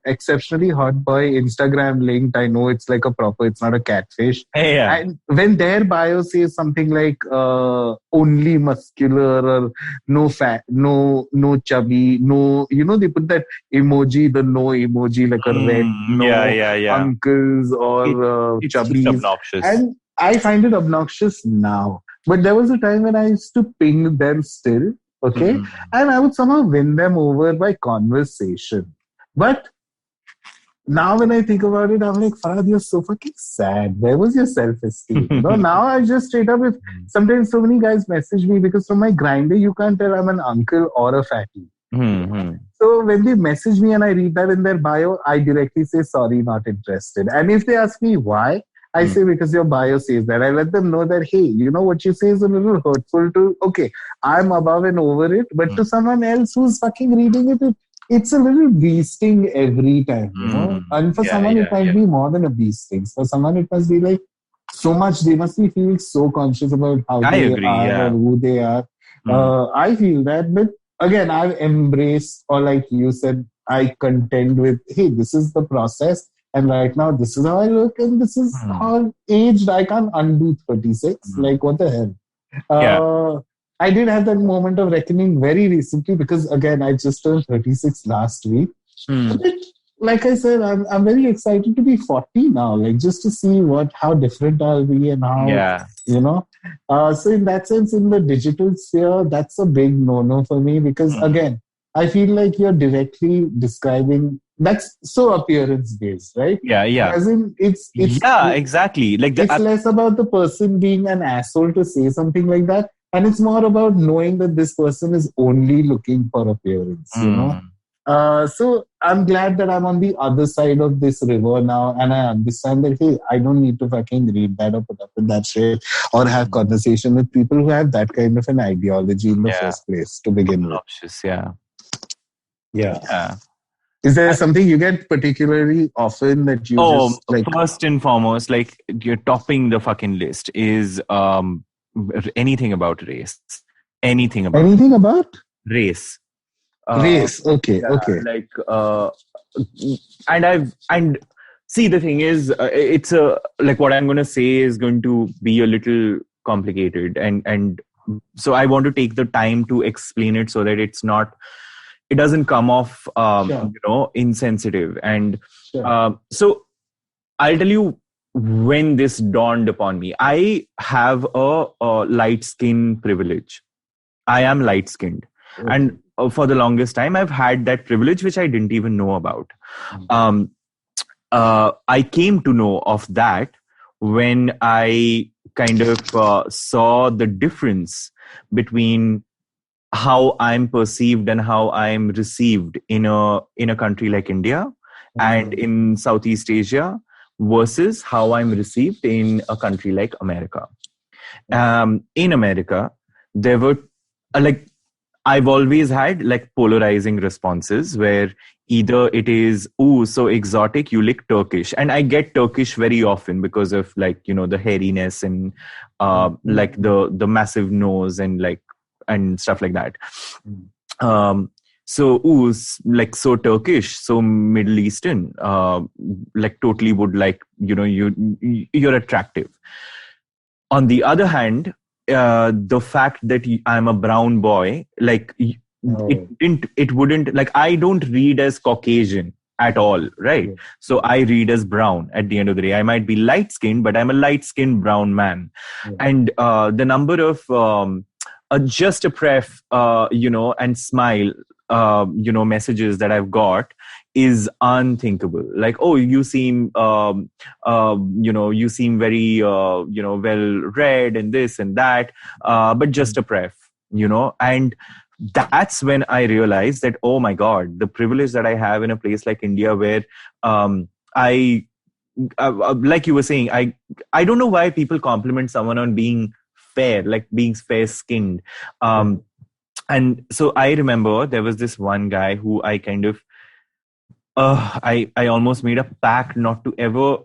exceptionally hot boy, Instagram linked. I know it's it's not a catfish. And when their bio says something only muscular or no fat, no chubby, no, they put that emoji, the no emoji, a red, uncles or it's chubbies. just obnoxious. And I find it obnoxious now. But there was a time when I used to ping them still. Okay. And I would somehow win them over by conversation. But now when I think about it, I'm like, Farhad, you're so fucking sad. Where was your self-esteem? Now I just straight up, if sometimes so many guys message me, because from my grinder, you can't tell I'm an uncle or a fatty. So when they message me and I read that in their bio, I directly say, sorry, not interested. And if they ask me why, I say, because your bio says that. I let them know that, hey, what you say is a little hurtful to, okay, I'm above and over it, but to someone else who's fucking reading it, it's a little bee sting every time, And for someone, it might be more than a bee sting. For someone, it must be so much, they must be feeling so conscious about how they are or who they are. I feel that, but again, I've embraced, or like you said, I contend with, hey, this is the process. And right now, this is how I look, and this is how aged. I can't undo 36. What the hell? I did have that moment of reckoning very recently, because again, I just turned 36 last week. But like I said, I'm very excited to be 40 now, just to see how different I'll be and how, So in that sense, in the digital sphere, that's a big no-no for me, because again, I feel like you're directly describing that's so appearance based, right? Yeah, yeah. As in, it's yeah, exactly. Like it's less about the person being an asshole to say something like that, and it's more about knowing that this person is only looking for appearance, you know. So I'm glad that I'm on the other side of this river now, and I understand that, hey, I don't need to fucking read that or put up with that shit or have conversation with people who have that kind of an ideology in the first place to begin with. Yeah. Is there something you get particularly often that you just like? First and foremost, like you're topping the fucking list is anything about race. Anything about race. Race. Okay. Like and see, the thing is, it's like what I'm going to say is going to be a little complicated, and so I want to take the time to explain it so that it doesn't come off insensitive. And so I'll tell you when this dawned upon me. I have a light skin privilege. I am light skinned, and for the longest time I've had that privilege which I didn't even know about. I came to know of that when I kind of saw the difference between how I'm perceived and how I'm received in a country like India and in Southeast Asia versus how I'm received in a country like America. In America, there were I've always had like polarizing responses where either it is, ooh, so exotic, you look Turkish. And I get Turkish very often because of the hairiness and like the massive nose and stuff like that. So, ooh, like so Turkish, so Middle Eastern, like totally would you're attractive. On the other hand, the fact that I'm a brown boy, it wouldn't, like, I don't read as Caucasian at all, right? Yeah. So I read as brown at the end of the day. I might be light skinned, but I'm a light skinned brown man. Yeah. And the number of just a pref, and smile, messages that I've got is unthinkable. Like, oh, you seem, you seem very, well read and this and that, but just a pref, and that's when I realized that, oh my God, the privilege that I have in a place like India where I like you were saying, I don't know why people compliment someone on being fair, like being fair skinned. And so I remember there was this one guy who I kind of, I almost made a pact not to ever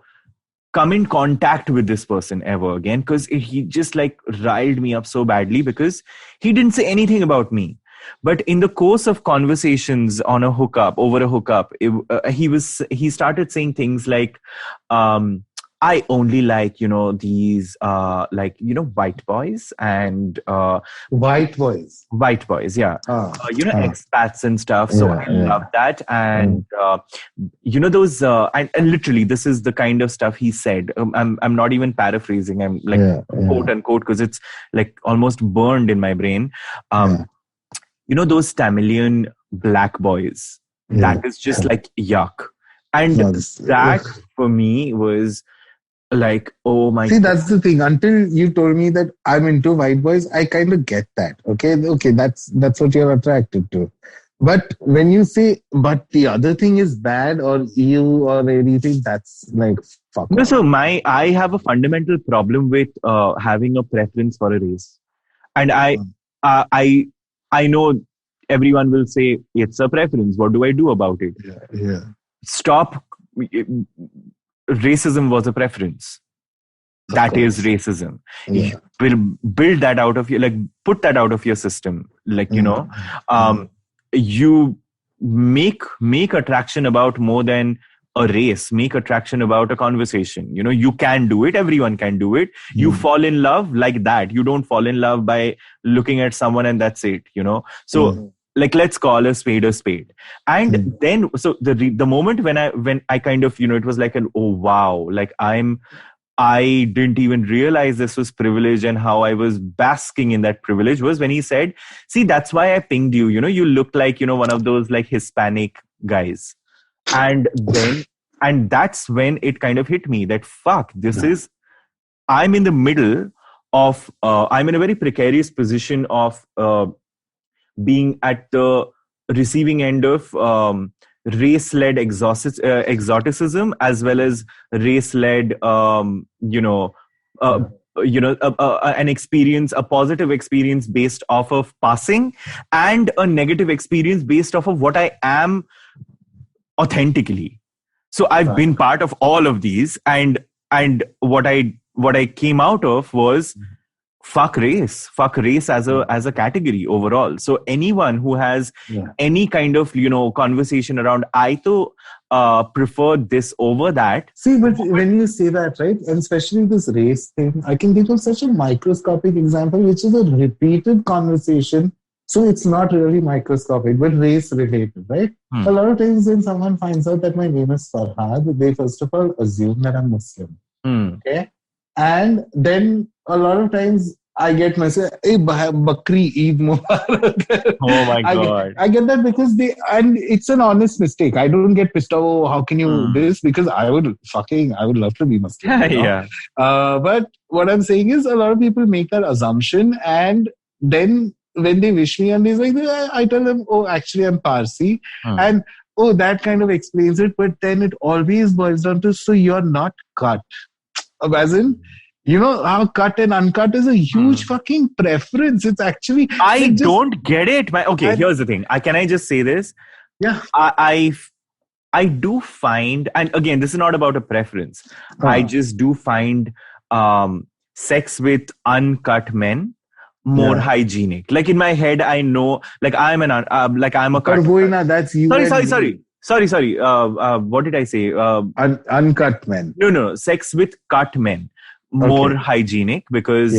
come in contact with this person ever again, because he just like riled me up so badly because he didn't say anything about me. But in the course of conversations over a hookup, he started saying things like, I only like, these, white boys and... White boys, yeah. Expats and stuff. So I love that. And, those... and literally, this is the kind of stuff he said. I'm not even paraphrasing. I'm like, quote unquote, because it's like almost burned in my brain. Those Tamilian black boys. That is just like yuck. And that for me was... like, oh my... See, that's the thing. Until you told me that I'm into white boys, I kind of get that. Okay, that's what you're attracted to. But when you say, but the other thing is bad or you or anything, that's like, fuck. No, so I have a fundamental problem with having a preference for a race. And I know everyone will say, it's a preference. What do I do about it? Yeah. Stop... Racism was a preference. That is racism. Yeah. You will build that out of your, like, put that out of your system. Like, you make attraction about more than a race. Make attraction about a conversation. You can do it. Everyone can do it. You fall in love like that. You don't fall in love by looking at someone and that's it, So, like, let's call a spade a spade. And then, so the moment when I kind of, it was like oh wow, like I didn't even realize this was privilege and how I was basking in that privilege was when he said, see, that's why I pinged you. You look like, one of those like Hispanic guys. And that's when it kind of hit me that fuck, I'm in the middle of, I'm in a very precarious position of being at the receiving end of race-led exoticism, as well as race-led, an experience, a positive experience based off of passing, and a negative experience based off of what I am authentically. So I've been part of all of these, and what I came out of was fuck race as a category overall. So anyone who has any kind of conversation around I to prefer this over that. See, but when you say that, right, and especially this race thing, I can think of such a microscopic example, which is a repeated conversation. So it's not really microscopic, but race related, right? A lot of times when someone finds out that my name is Farhad, they first of all assume that I'm Muslim. Okay? And then a lot of times I get message, hey, Bakri Eid Mubarak. Oh my God. I get that because and it's an honest mistake. I don't get pissed off, oh, how can you this? Because I would love to be Muslim. Yeah. But what I'm saying is a lot of people make that assumption, and then when they wish me and they're like, I tell them, oh, actually I'm Parsi. And oh, that kind of explains it. But then it always boils down to, so you're not cut. As in, how cut and uncut is a huge fucking preference. It's actually... I don't get it. Here's the thing. Can I just say this? Yeah. I do find, and again, this is not about a preference. I just do find sex with uncut men more hygienic. Like in my head, I know, like I'm a cut. That's you. Sorry. What did I say? Uncut men. No. Sex with cut men. More hygienic because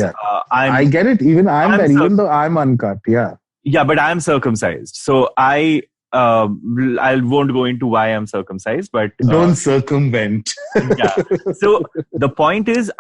I get it. Even even though I'm uncut. Yeah. Yeah, but I'm circumcised. So I won't go into why I'm circumcised, but don't circumvent. Yeah. So the point is,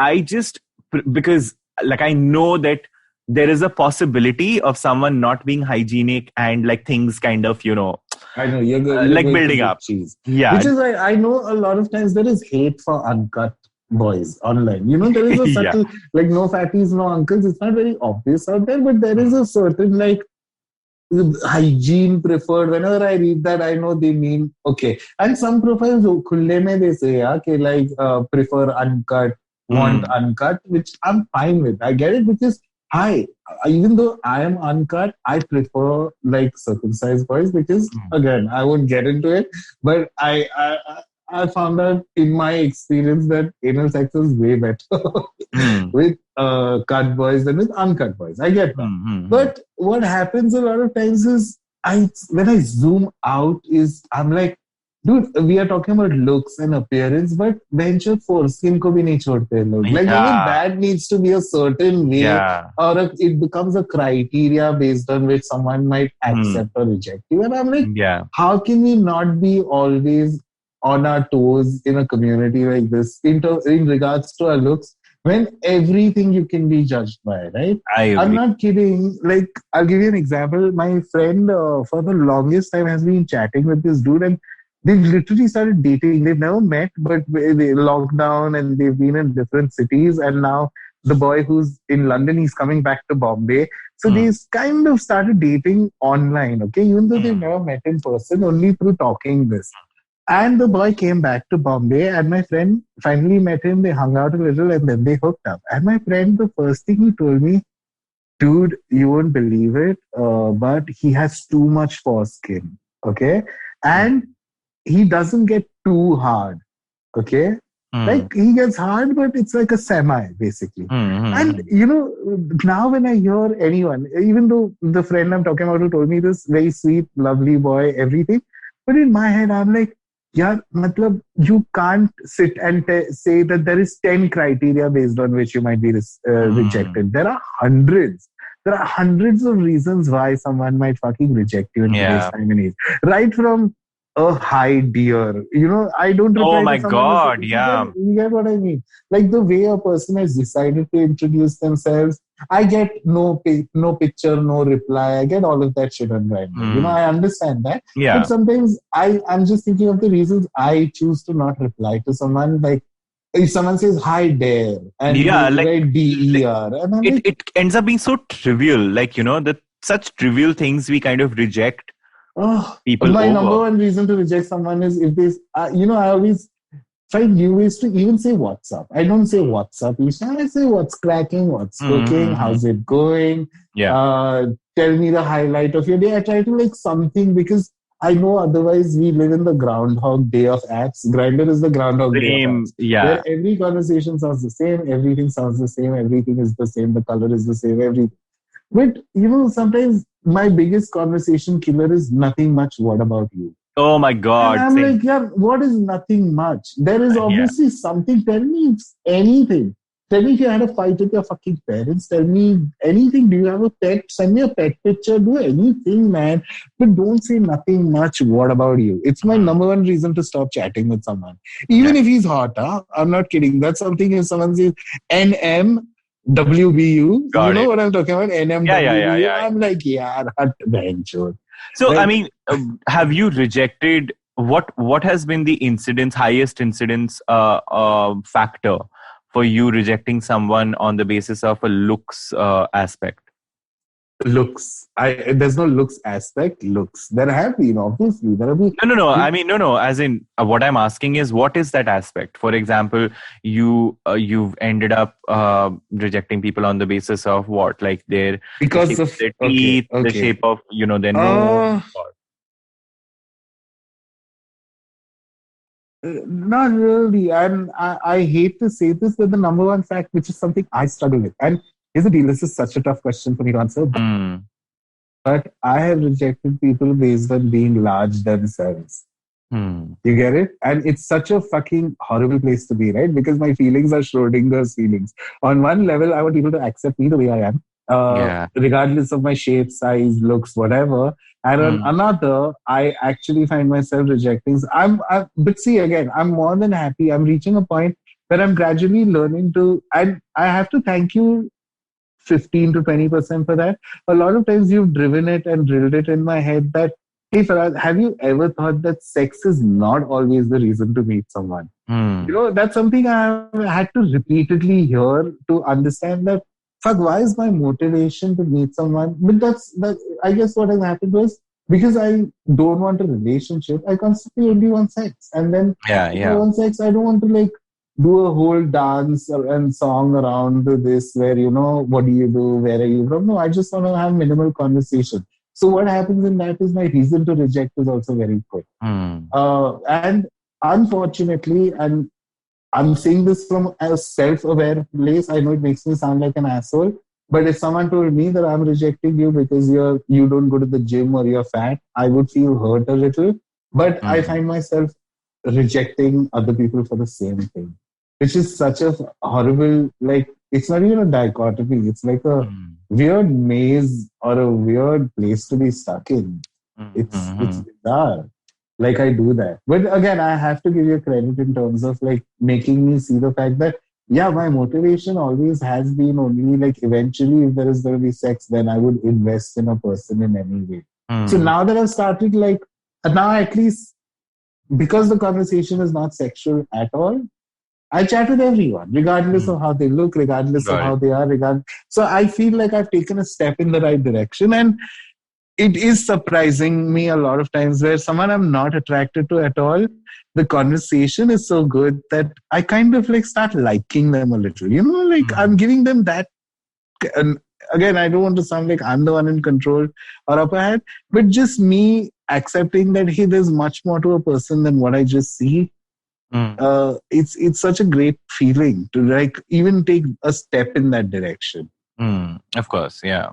because like I know that there is a possibility of someone not being hygienic and like things kind of, I know you're like building up. Cheese. Yeah. Which is why I know a lot of times there is hate for uncut boys online. There is a subtle, like no fatties, no uncles. It's not very obvious out there, but there is a certain like hygiene preferred. Whenever I read that, I know they mean okay. And some profiles, khulle mein they say, like prefer uncut, want uncut, which I'm fine with. I get it because even though I am uncut, I prefer like circumcised boys because again, I won't get into it, but I found out in my experience that anal sex is way better with cut boys than with uncut boys. I get that. But what happens a lot of times is when I zoom out I'm like, dude, we are talking about looks and appearance, but venture foreskin ko bhi nahi chhodte log. Like that needs to be a certain way, or it becomes a criteria based on which someone might accept or reject you. And I'm like, how can we not be always on our toes in a community like this in regards to our looks, when everything you can be judged by, right? I'm not kidding. Like, I'll give you an example. My friend for the longest time has been chatting with this dude, and they've literally started dating. They've never met, but they locked down and they've been in different cities. And now the boy who's in London, he's coming back to Bombay. So they kind of started dating online, okay? Even though they've never met in person, only through talking this. And the boy came back to Bombay, and my friend finally met him. They hung out a little and then they hooked up. And my friend, the first thing he told me, dude, you won't believe it, but he has too much foreskin, okay? And he doesn't get too hard, okay? Like, he gets hard, but it's like a semi, basically. And, now when I hear anyone, even though the friend I'm talking about who told me this, very sweet, lovely boy, everything, but in my head, I'm like, matlab, you can't sit and say that there is 10 criteria based on which you might be rejected. There are hundreds. There are hundreds of reasons why someone might fucking reject you in today's time and age. Right from a high deer. I don't reply oh my to God, you get what I mean? Like the way a person has decided to introduce themselves, I get no picture, no reply. I get all of that shit on Grindr. I understand that. Yeah. But sometimes I'm just thinking of the reasons I choose to not reply to someone. Like if someone says hi there and they write DER, and I'm it ends up being so trivial. Like, such trivial things we kind of reject people my over. number one reason to reject someone is if they, I always find new ways to even say what's up. I don't say what's up, Isha. I say what's cracking, what's cooking, how's it going? Yeah. Tell me the highlight of your day. I try to like something because I know otherwise we live in the groundhog day of apps. Grindr is the groundhog day of apps. Yeah. Where every conversation sounds the same, everything sounds the same, everything is the same, the color is the same, everything. But, sometimes my biggest conversation killer is nothing much, what about you? Oh my God. And I'm like, yeah, what is nothing much? There is obviously something. Tell me anything. Tell me if you had a fight with your fucking parents. Tell me anything. Do you have a pet? Send me a pet picture. Do anything, man. But don't say nothing much. What about you? It's my number one reason to stop chatting with someone. Even if he's hot, huh? I'm not kidding. That's something if someone says NM. WBU, what I'm talking about? NMWBU. Yeah. I'm like, yeah, bencho. So, I mean, have you rejected what has been the highest incidence factor for you rejecting someone on the basis of a looks aspect? Looks. There's no looks aspect. Looks. There have been, obviously. There have been. No. I mean, no. As in, what I'm asking is, what is that aspect? For example, you've ended up rejecting people on the basis of what, like the shape of their teeth, the shape of their nose. Not really. And I hate to say this, but the number one fact, which is something I struggle with, and here's the deal. This is such a tough question for me to answer. But I have rejected people based on being large themselves. You get it? And it's such a fucking horrible place to be, right? Because my feelings are Schrodinger's feelings. On one level, I want people to accept me the way I am, regardless of my shape, size, looks, whatever. And on another, I actually find myself rejecting. But see, again, I'm more than happy. I'm reaching a point where I'm gradually learning to, and I have to thank you 15 to 20% for that. A lot of times you've driven it and drilled it in my head that, hey, Farhad, have you ever thought that sex is not always the reason to meet someone? That's something I've had to repeatedly hear to understand that, fuck, why is my motivation to meet someone? But I guess what has happened was, because I don't want a relationship, I constantly only want sex. And then I want sex, I don't want to do a whole dance and song around this where, what do you do? Where are you from? No, I just want to have minimal conversation. So what happens in that is my reason to reject is also very quick. And unfortunately, and I'm saying this from a self-aware place, I know it makes me sound like an asshole, but if someone told me that I'm rejecting you because you don't go to the gym or you're fat, I would feel hurt a little. But I find myself rejecting other people for the same thing, which is such a horrible, it's not even a dichotomy. It's like a weird maze or a weird place to be stuck in. It's bizarre. I do that. But again, I have to give you credit in terms of making me see the fact that, my motivation always has been only eventually if there is going to be sex, then I would invest in a person in any way. So now that I've started now at least, because the conversation is not sexual at all, I chat with everyone, regardless of how they look, regardless of how they are. So I feel like I've taken a step in the right direction. And it is surprising me a lot of times where someone I'm not attracted to at all, the conversation is so good that I kind of start liking them a little. I'm giving them that. And again, I don't want to sound like I'm the one in control or upper hand, but just me accepting that, hey, there's much more to a person than what I just see. It's such a great feeling to even take a step in that direction. Of course, yeah.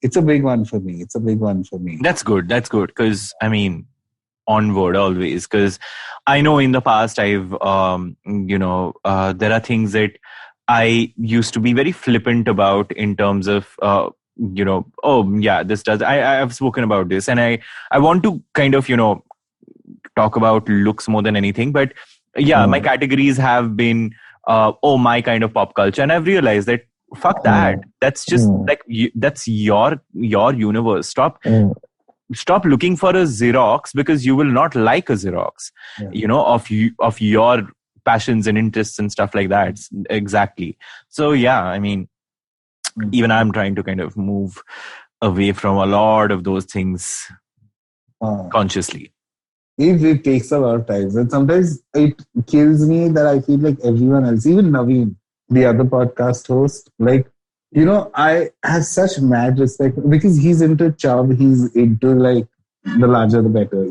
It's a big one for me. That's good. Because I mean, onward always. Because I know in the past I've, there are things that I used to be very flippant about in terms of, this does. I've spoken about this, and I want to kind of, talk about looks more than anything. But my categories have been, my kind of pop culture, and I've realized that fuck that. That's just like that's your universe. Stop looking for a Xerox, because you will not like a Xerox, of your passions and interests and stuff like that. Exactly. So yeah, I mean, even I'm trying to kind of move away from a lot of those things consciously. It takes a lot of time. And sometimes it kills me that I feel like everyone else, even Naveen, the other podcast host, like, I have such mad respect because he's into Chubb, he's into like the larger the better,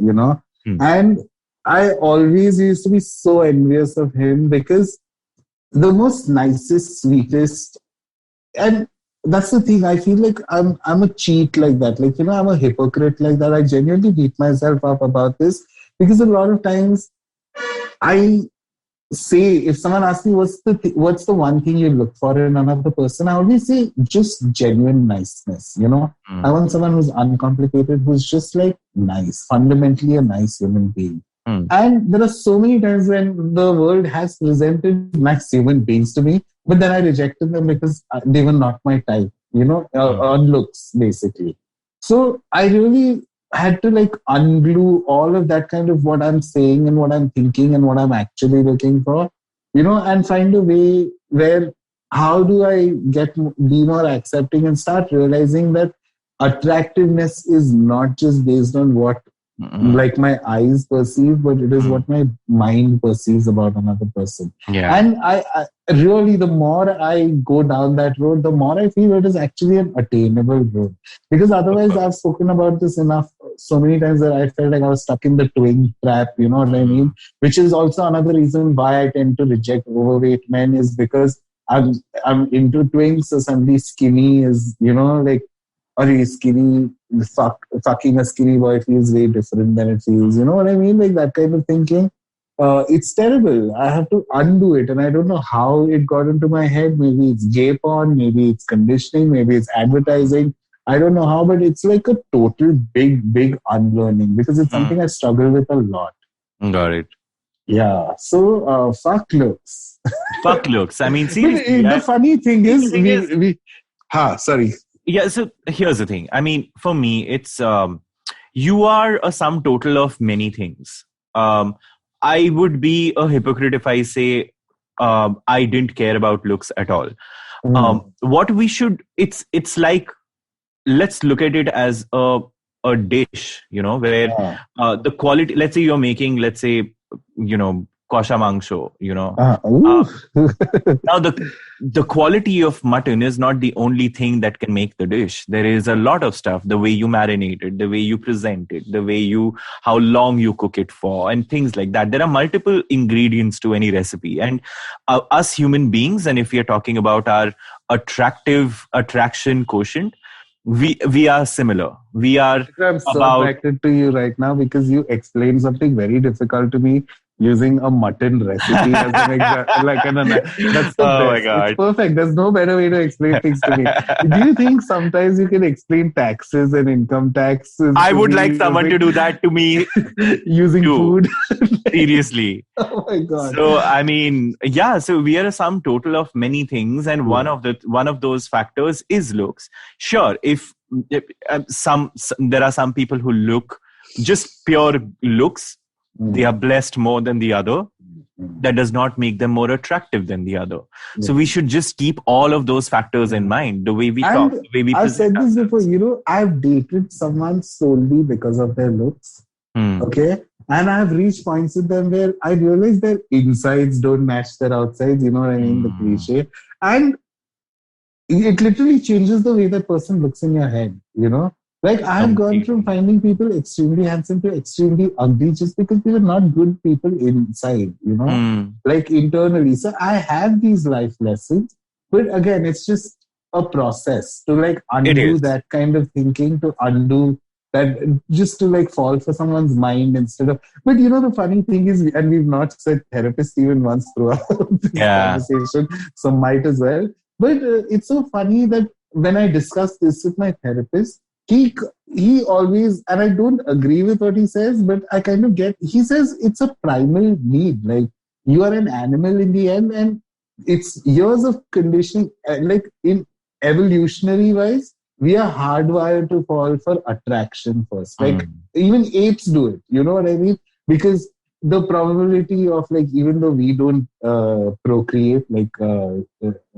And I always used to be so envious of him because the most nicest, sweetest, and that's the thing. I feel like I'm a cheat like that. Like, I'm a hypocrite like that. I genuinely beat myself up about this because a lot of times I say, if someone asks me what's the one thing you look for in another person, I always say just genuine niceness. I want someone who's uncomplicated, who's just like nice, fundamentally a nice human being. And there are so many times when the world has presented nice human beings to me, but then I rejected them because they were not my type, on looks, basically. So I really had to like unglue all of that kind of what I'm saying and what I'm thinking and what I'm actually looking for, and find a way where how do I be more accepting and start realizing that attractiveness is not just based on what like my eyes perceive, but it is what my mind perceives about another person. Yeah. And I really, the more I go down that road, the more I feel it is actually an attainable road. Because otherwise, I've spoken about this enough so many times that I felt like I was stuck in the twink trap, you know what I mean? Which is also another reason why I tend to reject overweight men, is because I'm into twinks. So somebody skinny is, like, or he's skinny, fucking a skinny boy feels way different than it feels. You know what I mean? Like that kind of thinking. It's terrible. I have to undo it. And I don't know how it got into my head. Maybe it's gay porn, maybe it's conditioning, maybe it's advertising. I don't know how, but it's like a total big unlearning because it's something I struggle with a lot. Got it. Yeah. So, fuck looks. Fuck looks. I mean, seriously. The funny thing is, sorry. Yeah, so here's the thing. I mean, for me, it's you are a sum total of many things. I would be a hypocrite if I say I didn't care about looks at all. What we should, it's like, let's look at it as a dish, where the quality, let's say you're making, kosha mangsho, now the quality of mutton is not the only thing that can make the dish. There is a lot of stuff, the way you marinate it, the way you present it, the way how long you cook it for, and things like that. There are multiple ingredients to any recipe, and us human beings, and if we are talking about our attraction quotient, we are similar. We are. I'm so attracted to you right now because you explained something very difficult to me using a mutton recipe as an example. That's the best. My God. It's perfect. There's no better way to explain things to me. Do you think sometimes you can explain taxes and income taxes? I would like someone to do that to me using food. Seriously. Oh my God. So I mean, yeah. So we are a sum total of many things, and one of those factors is looks. Sure, if there are some people who look just pure looks. They are blessed more than the other. That does not make them more attractive than the other. So we should just keep all of those factors in mind. The way we talk, the way we present. I've said this before, I've dated someone solely because of their looks. Okay? And I've reached points with them where I realize their insides don't match their outsides. You know what I mean? The cliche. And it literally changes the way that person looks in your head, Like, I've gone from finding people extremely handsome to extremely ugly just because they were not good people inside, like internally. So I have these life lessons, but again, it's just a process to like undo that kind of thinking, to undo that, just to like fall for someone's mind instead of. But the funny thing is, and we've not said therapist even once throughout this conversation, so might as well. But it's so funny that when I discuss this with my therapist, he always, and I don't agree with what he says, but I kind of get, he says it's a primal need. Like, you are an animal in the end, and it's years of conditioning. Like in evolutionary wise, we are hardwired to fall for attraction first. Like even apes do it. You know what I mean? Because the probability of like, even though we don't procreate, like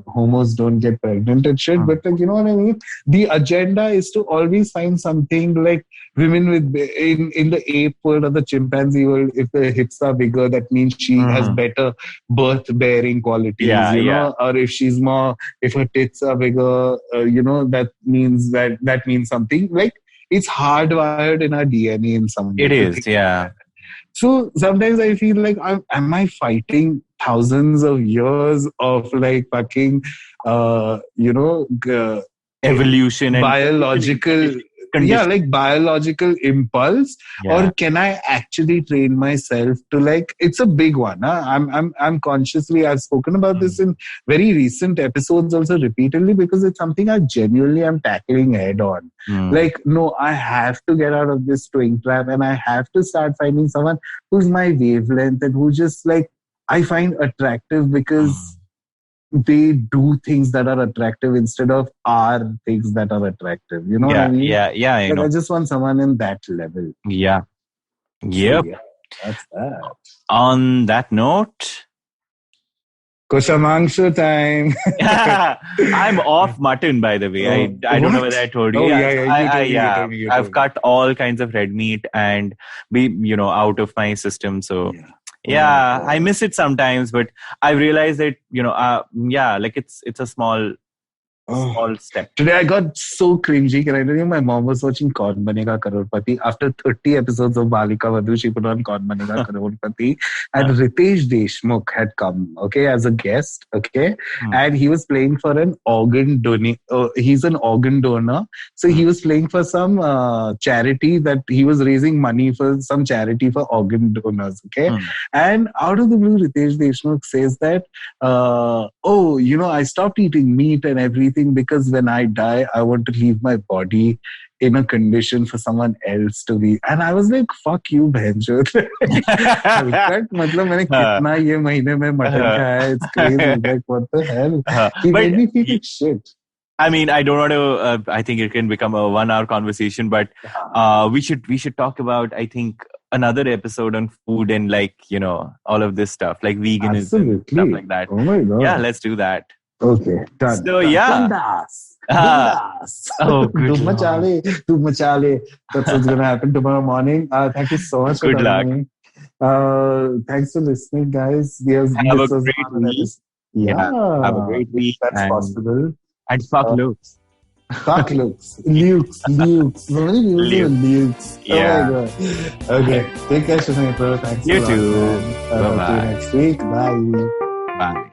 homos don't get pregnant and shit, but like, you know what I mean? The agenda is to always find something like women with in the ape world or the chimpanzee world. If the hips are bigger, that means she has better birth bearing qualities, you know, or if she's more, if her tits are bigger, you know, that means something. Like it's hardwired in our DNA in some way. It is, yeah. So sometimes I feel like, am I fighting thousands of years of like fucking, you know, evolution and biological, like biological impulse, or can I actually train myself to like? It's a big one. Huh? I'm consciously. I've spoken about this in very recent episodes also repeatedly, because it's something I genuinely am tackling head on. Like, no, I have to get out of this twin trap, and I have to start finding someone who's my wavelength and who just like I find attractive because they do things that are attractive instead of are things that are attractive. You know what I mean? Yeah. I just want someone in that level. Yeah. Yep. So, that's that. On that note, Kushamangshu time. I'm off mutton, by the way. I don't know whether I told you. You I've cut all kinds of red meat and out of my system. So I miss it sometimes, but I realized that, like it's a small step. Today I got so cringy. Can I tell you, my mom was watching Kaun Banega Crorepati. After 30 episodes of Balika Vadhu, she put on Kaun Banega Crorepati. And Ritesh Deshmukh had come, as a guest, and he was playing for an organ donor. He's an organ donor. So he was playing for some charity that he was raising money for, some charity for organ donors, And out of the blue, Ritesh Deshmukh says that, I stopped eating meat and everything, because when I die, I want to leave my body in a condition for someone else to be. And I was like, fuck you, bhenchod. मैंने कितना ये महीने में mutton खाया है. It's crazy. Like, what the hell? He made me feel like shit. I mean, I don't want to, I think it can become a 1-hour conversation, but we should talk about, I think, another episode on food and all of this stuff, like veganism, stuff like that. Oh my God. Yeah, let's do that. Okay, done. So, yeah. Bindas. Oh, good Tu machale. That's what's going to happen tomorrow morning. Thank you so much. Good luck. Thanks for listening, guys. Have a great week. Have a great week. That's possible. And fuck looks. Fuck looks. Lukes. So many Lukes. Yeah. Oh my God. Okay. Take care, Sunetro. Thanks. You too. Bye-bye. See you next week. Bye. Bye.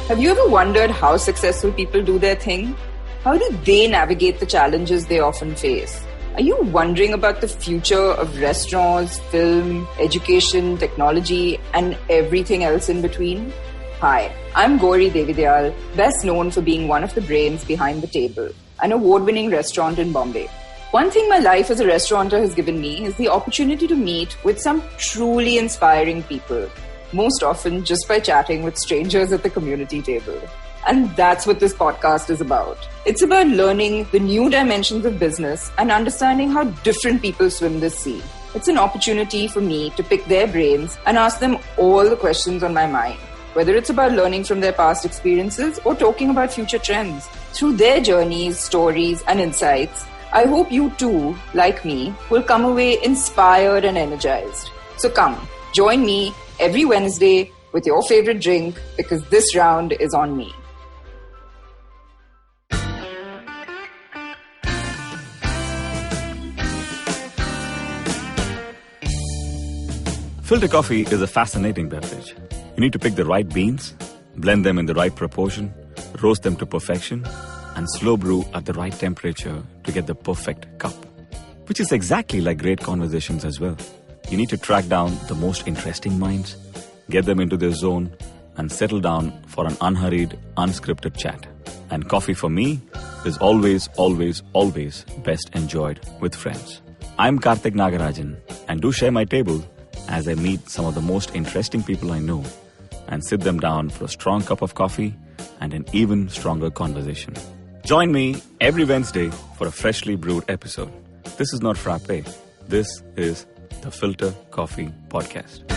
Have you ever wondered how successful people do their thing? How do they navigate the challenges they often face? Are you wondering about the future of restaurants, film, education, technology, and everything else in between? Hi, I'm Gauri Devidyal, best known for being one of the brains behind The Table, an award-winning restaurant in Bombay. One thing my life as a restaurateur has given me is the opportunity to meet with some truly inspiring people, most often just by chatting with strangers at the community table. And that's what this podcast is about. It's about learning the new dimensions of business and understanding how different people swim this sea. It's an opportunity for me to pick their brains and ask them all the questions on my mind, whether it's about learning from their past experiences or talking about future trends. Through their journeys, stories, and insights, I hope you too, like me, will come away inspired and energized. So come, join me every Wednesday with your favorite drink, because this round is on me. Filter coffee is a fascinating beverage. You need to pick the right beans, blend them in the right proportion, roast them to perfection, and slow brew at the right temperature to get the perfect cup. Which is exactly like great conversations as well. You need to track down the most interesting minds, get them into their zone, and settle down for an unhurried, unscripted chat. And coffee for me is always, always, always best enjoyed with friends. I'm Karthik Nagarajan, and do share my table as I meet some of the most interesting people I know and sit them down for a strong cup of coffee and an even stronger conversation. Join me every Wednesday for a freshly brewed episode. This is not frappe. This is the Filter Coffee Podcast.